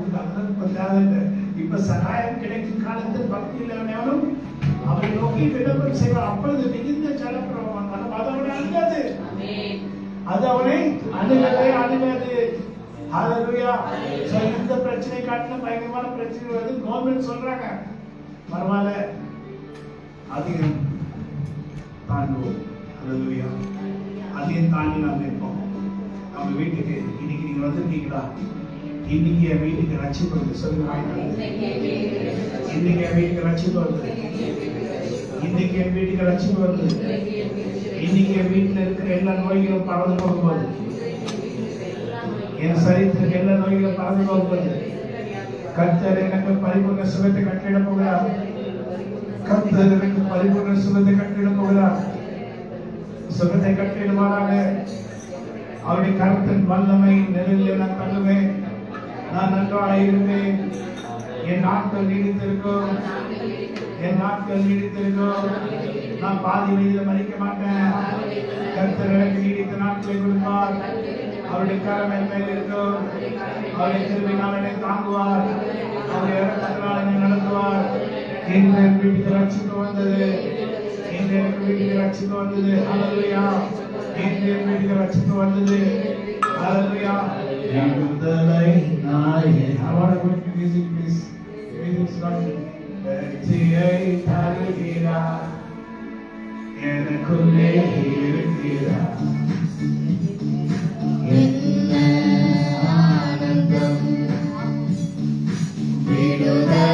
தேவையில்லை. இப்ப சகாயம் கிடைக்கும் காலத்தில் பக்தி இல்லாமலும் அவரை நோக்கி விண்ணப்பம் செய்வார். அப்பொழுது மிகுந்த ஜலப்பிரவாகம் அது அவனை அணுகாது. அது அவனை அணுகவே அணுகாது. ஹல்லேலூயா. இந்த பிரச்சனை காட்டிலும் பயங்கரமான பிரச்சனை வருது. கவர்மெண்ட் சொல்றாங்க பரவாயில்ல அதிகம் தாண்டுவோம். ஹல்லேலூயா. அதையும் தாண்டி நாம் இருப்போம். நம்ம வீட்டுக்கு இன்னைக்கு நீங்க வந்துருக்கீங்களா? இன்னைக்கு என் வீட்டுக்கு ரட்சிப்பு வருது. சொல்லுங்க, இன்னைக்கு என் வீட்டுக்கு ரட்சிப்பு வருது. இன்னைக்கு என் வீட்டுக்கு ரட்சிப்பு வருது. இன்னைக்கு என் வீட்டுல இருக்கிற எல்லா நோய்களும் பறந்து போகும்போது, என் சரீரத்துக்கு எல்லா நோய்களும் பறந்து போகும்போது கர்த்தர் எனக்கு பரிபூர்ண சுகத்தை கட்டிட போகிறார். கர்த்தர் எனக்கு பரிபூர்ண சுகத்தை கட்டிட போகிறார். சுகத்தை கட்டிடுவாராக. அவருடைய கருத்தின் வல்லமை நிலையில் நான் தள்ளுவேன். நான் நன்றாக இருப்பேன். என் நாட்கள் நீடித்திருக்கும். என் நாட்கள் நீடித்திருக்கும். நான் பாதி வழியில் மறிக்க மாட்டேன். கர்த்தர் எனக்கு நீடித்த நாட்களை கொடுப்பார். அவருடைய கரம் என் மேல் இருக்கும். அவருடைய கிருபையினால் என்னை தாங்குவார். அவருடைய இரக்கத்தினால் என்னை நடத்துவார். இன்று என் வீட்டுக்கு ரட்சிப்பு வந்தது. இன்று எனக்கு வீட்டுக்கு ரட்சிப்பு வந்தது. ஹல்லேலூயா. இன்று என் வீட்டுக்கு ரட்சிப்பு வந்தது. ஹல்லேலூயா. விடுதலை நாயே. I want to go to music, please. Music start. வெற்றியை தருகிறார், எனக்குள்ளே இருக்கிறார். என்ன ஆனந்தம், விடுதலை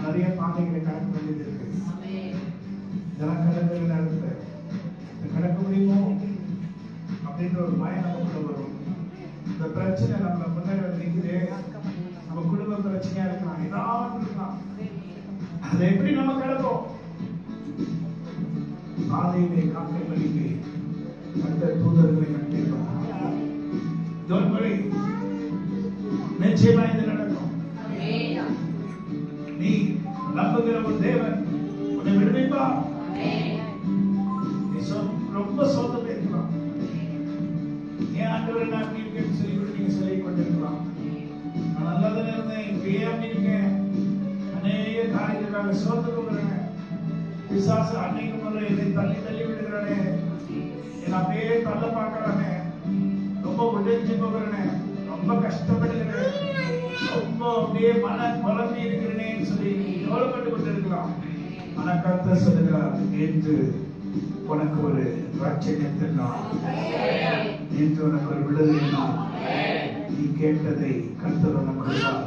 நிறைய பாதைகளை கடக்க வேண்டியது இருக்கு. இதெல்லாம் கடற்கரை நேரத்துல கடக்க முடியுமோ அப்படின்ற ஒரு பயம் நமக்குள்ள வரும். இந்த பிரச்சனை நம்ம முன்னாடி நிக்குது, நம்ம குடும்ப பிரச்சனையா இருக்கலாம், ஏதாவது இருக்கலாம். அதை எப்படி நம்ம கடப்போம்? பாதையிலே காக்கை வலிக்கு அந்த தூதர்களை கண்டிப்பாங்க. Don't worry, நிச்சயமா இது நடக்கும். நீ நம்புகிற ஒரு தேவன் உன்னை விடுவிப்பார். நீ ரொம்ப சோதனை இருக்கலாம். ஏன் ஆண்டவரை நான் அப்படி இருக்கேன்னு சொல்லி நீங்க சொல்லிக் கொண்டிருக்கலாம். நான் நல்லதானே இருந்தேன், இப்படியே அப்படி இருக்கேன், அநேக காரியங்களுக்காக சோதனை போகிறேன். பிசாசு அன்னைக்கு முதல்ல என்னை தள்ளி தள்ளி விடுகிறானே, என்னை அப்படியே தள்ள பார்க்கறானே, ரொம்ப உடைஞ்சு போகிறேனே, ரொம்ப கஷ்டப்படுகிறேன், ரொம்ப அப்படியே மன குழம்பி இருக்கிறேன்னு சொல்லி கவலைப்பட்டு கொண்டு இருக்கலாம். ஆனா கர்த்தர் சொல்லுகிறார், நேற்று உனக்கு ஒரு ரட்சகத்தின் நாள், நேற்று உனக்கு ஒரு விடுதலை நாள். நீ கேட்டதை கர்த்தர் உனக்கு கொடுத்தார்.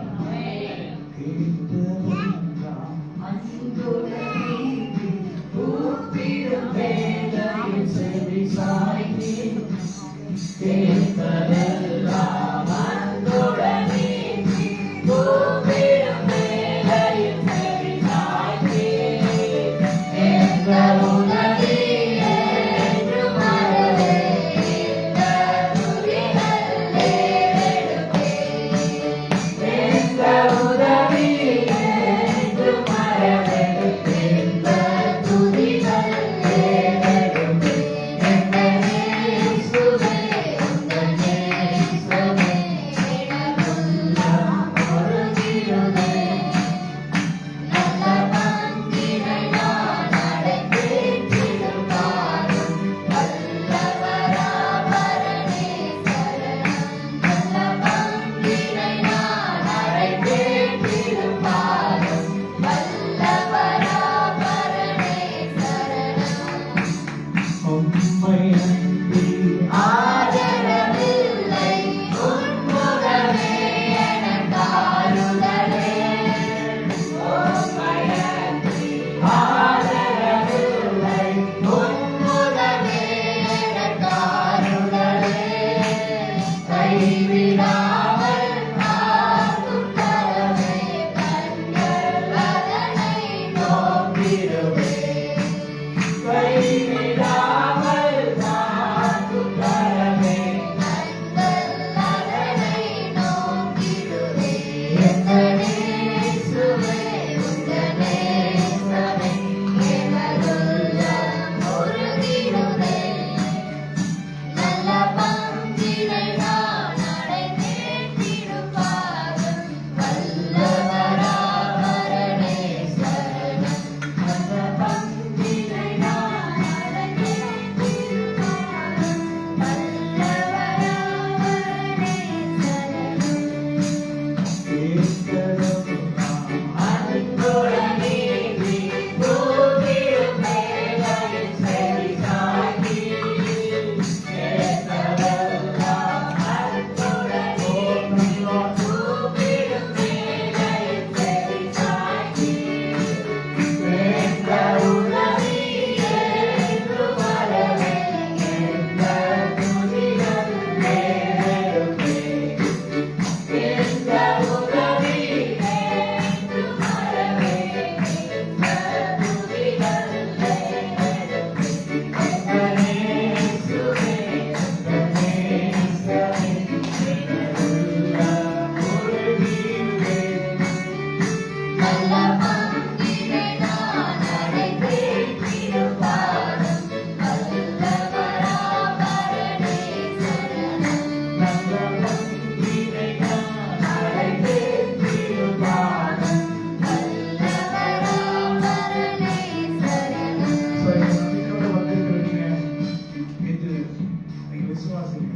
விசுவாசிங்க.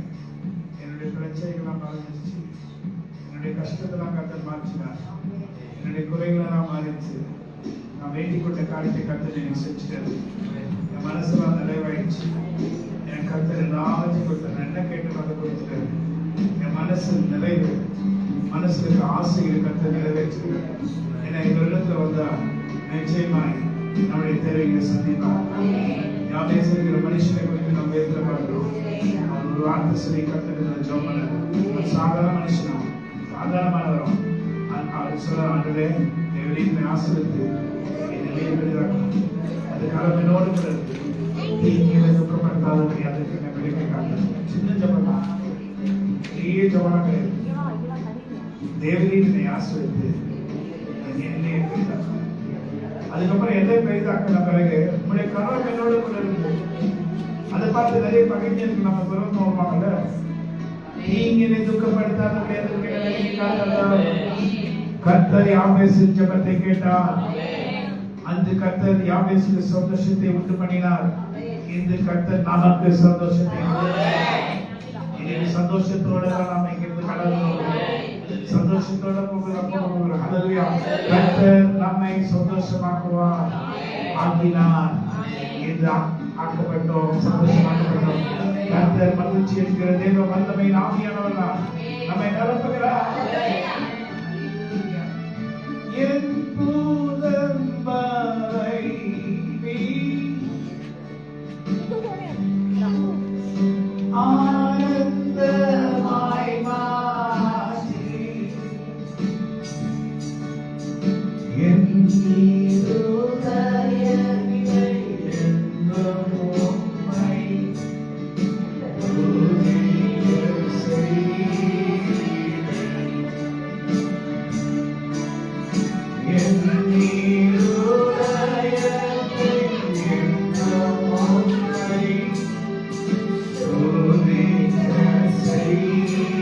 என்னுடைய பிரச்சனைகள்லாம் மறைஞ்சிச்சு, என்னுடைய கஷ்டத்தெல்லாம் கர்த்தர் மாற்றினார், என்னுடைய குறைகளெல்லாம் மாறிடுச்சு, நான் வேண்டிக் கொண்ட காரியத்தை கர்த்தர் எனக்கு செஞ்சுட்டாரு, என் மனசுலாம் நிறைவாயிடுச்சு, என் கர்த்தர் எல்லாத்தையும் கொடுத்தாரு, என்ன கேட்டு அதை கொடுத்துட்டாரு, என் மனசு நிறைவு, மனசுல இருக்க ஆசைகளை கர்த்தர் நிறைவேற்றுகிறார். ஏன்னா இந்த இடத்துல வந்தா நிச்சயமாய் நம்முடைய தேவைகளை சந்திப்பார். யாபேஸ் இருக்கிற மனுஷனை குறித்து நம்ம வேதத்துல பார்க்கிறோம். அவர் ஒரு வார்த்தை சொல்லி கர்த்தர் ஜெபம் பண்ணார். சாதாரண மனுஷனா, சாதாரணமானவரும் அவர் சொல்ல, ஆண்டவரே என் வீட்டை ஆசீர்வதித்து என் நிலையை பெரிதாக்கணும், அது கடமையோடு இருக்கிறது, தீங்கில துக்கப்படுத்தாதபடி அதற்கு என்ன விலைக்கு காட்டணும். சின்ன ஜெபம் தான், பெரிய ஜெபம் கிடையாது. தேவரீர் ஆசிரியத்து என்னையே பெரிதாக்கணும். அதுக்கப்புறம் எதை பெரிதாக்கின பிறகு உங்களுடைய கனவு என்னோட கூட இருக்கு. அதை பார்த்து நிறைய பகைஞருக்கு நம்ம துறந்து வருவாங்கல்ல, நீங்க என்னை துக்கப்படுத்தாத கர்த்தர் யாபேசின் ஜெபத்தை கேட்டார். அந்த கர்த்தர் யாபேசுக்கு சந்தோஷத்தை உண்டு பண்ணினார். இந்த கர்த்தர் நமக்கு சந்தோஷத்தை இன்னைக்கு சந்தோஷத்தோட நாம் இங்கிருந்து கடந்து சந்தோஷத்தோட போகிறோம். ஹல்லேலூயா. கர்த்தர் நம்மை சந்தோஷமாக்குவார். ஆக்கினார் என்று ஆக்கப்பட்டோம், சந்தோஷமாக்கப்பட்டோம். கர்த்தர் மகிழ்ச்சி என்கிற தேவ வல்லமை ஆவியானவர் நம்மை நிரப்புகிறார். என் புதம்பரை ஆனந்தமாய் மாற்றி என் இருதயத்தை என்றும் உம்மை துதிக்கச் செய்தேன். என் இருதயத்தை என்றும் உம்மை துதிக்கச் செய்தேன்.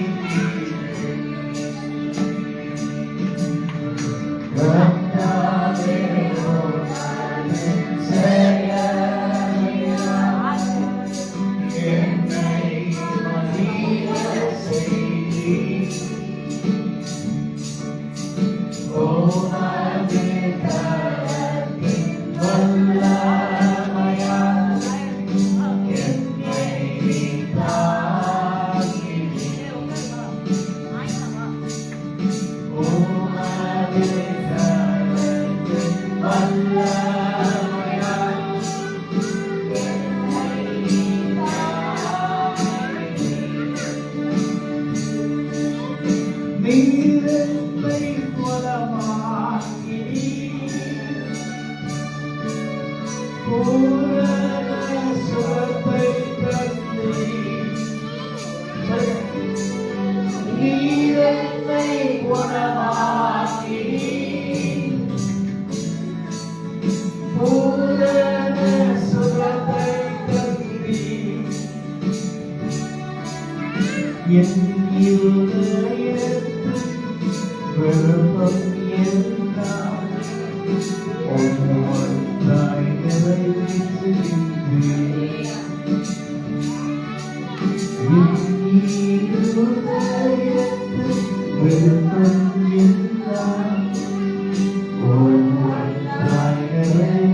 என் இருதயத்தில் விருப்பம் எல்லாம் ஒன்றாய் நிறைவேற்றுகின்றேன். என் இருதயத்தில் விருப்பம் எல்லாம் ஒன்றாய் நிறைவேற்றுகின்றேன்.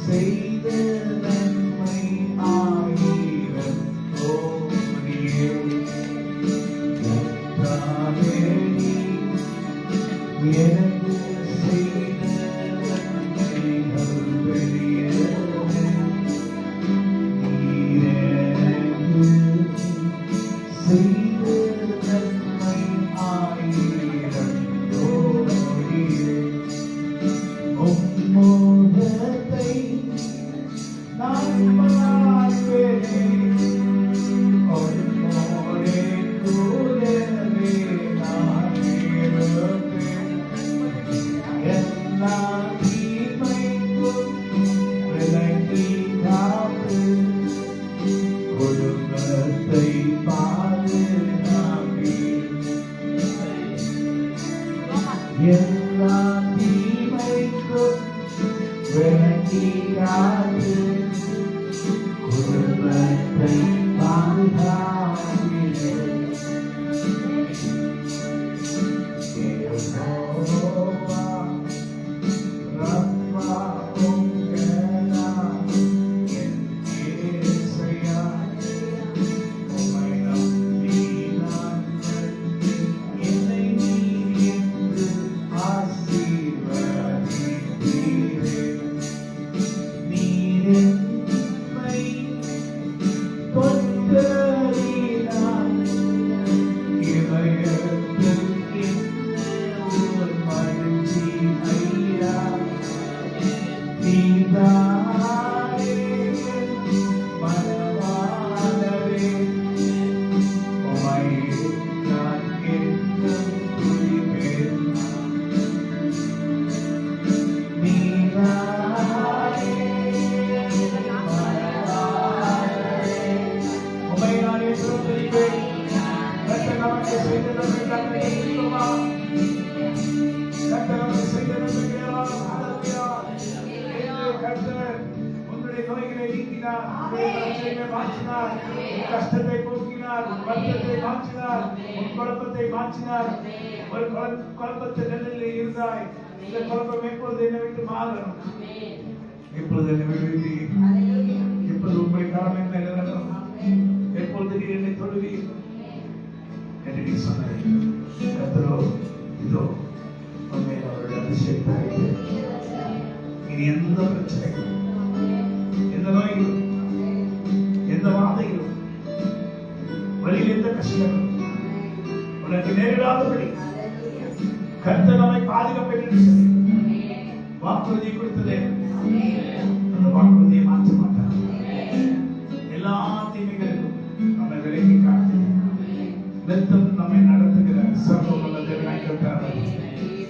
செய்த நன்மை ஆயிரம் பிரச்சனையை மாற்றினார், கஷ்டத்தை போக்கினார், வருத்தத்தை மாற்றினார், உன் குழப்பத்தை மாற்றினார். ஒரு குழப்பத்தை நிலையில் இருந்தாய், இந்த குழப்பம் எப்பொழுது என்னை விட்டு மாறும், எப்பொழுது என்னை விடுவி, எப்பொழுது உங்களை காலம் என்ன நிலவும், எப்பொழுது நீ என்னை தொழுவி என்று நீ சொன்னாய். கர்த்தரோ இதோ உண்மையில் அவருடைய அதிசயத்தாய். இனி எந்த பிரச்சனைகளும், எந்த நோய்களும், எந்த வாதைகளும், வழியில் எந்த கஷ்டங்களும் உனக்கு நேரிடாதபடி கர்த்தர் நம்மை பாதுகாப்பு என்று சொல்லி வாக்குறுதியை கொடுத்ததே, அந்த வாக்குறுதியை மாற்ற மாட்டார். எல்லா தீமைகளுக்கும் நம்மை விலக்கி காத்து நித்தம் நம்மை நடத்துகிற சர்வம் உள்ள தேவனாய் இருக்கிறார்.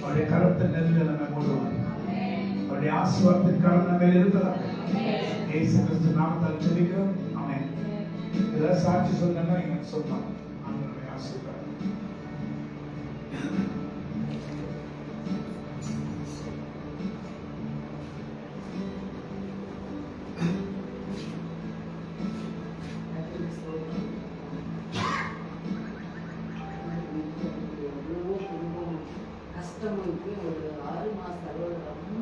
அவருடைய கருத்தை நெல்லில் நம்மை மூடுவார். அவருடைய ஆசீர்வாதத்தின் கரம் நம்ம மேல் இருக்கிறார். இயேசு கிறிஸ்து நாமத்தால் ஜெபிக்கிறோம். ஆமென். இதெல்லாம் சாட்சி சொல்லணும்னா இங்க சொல்லலாம். ஆண்டவருடைய ஆசீர்வாதம். கஷ்டமுக்கு ஒரு 6 மாசம் அளவு ரொம்ப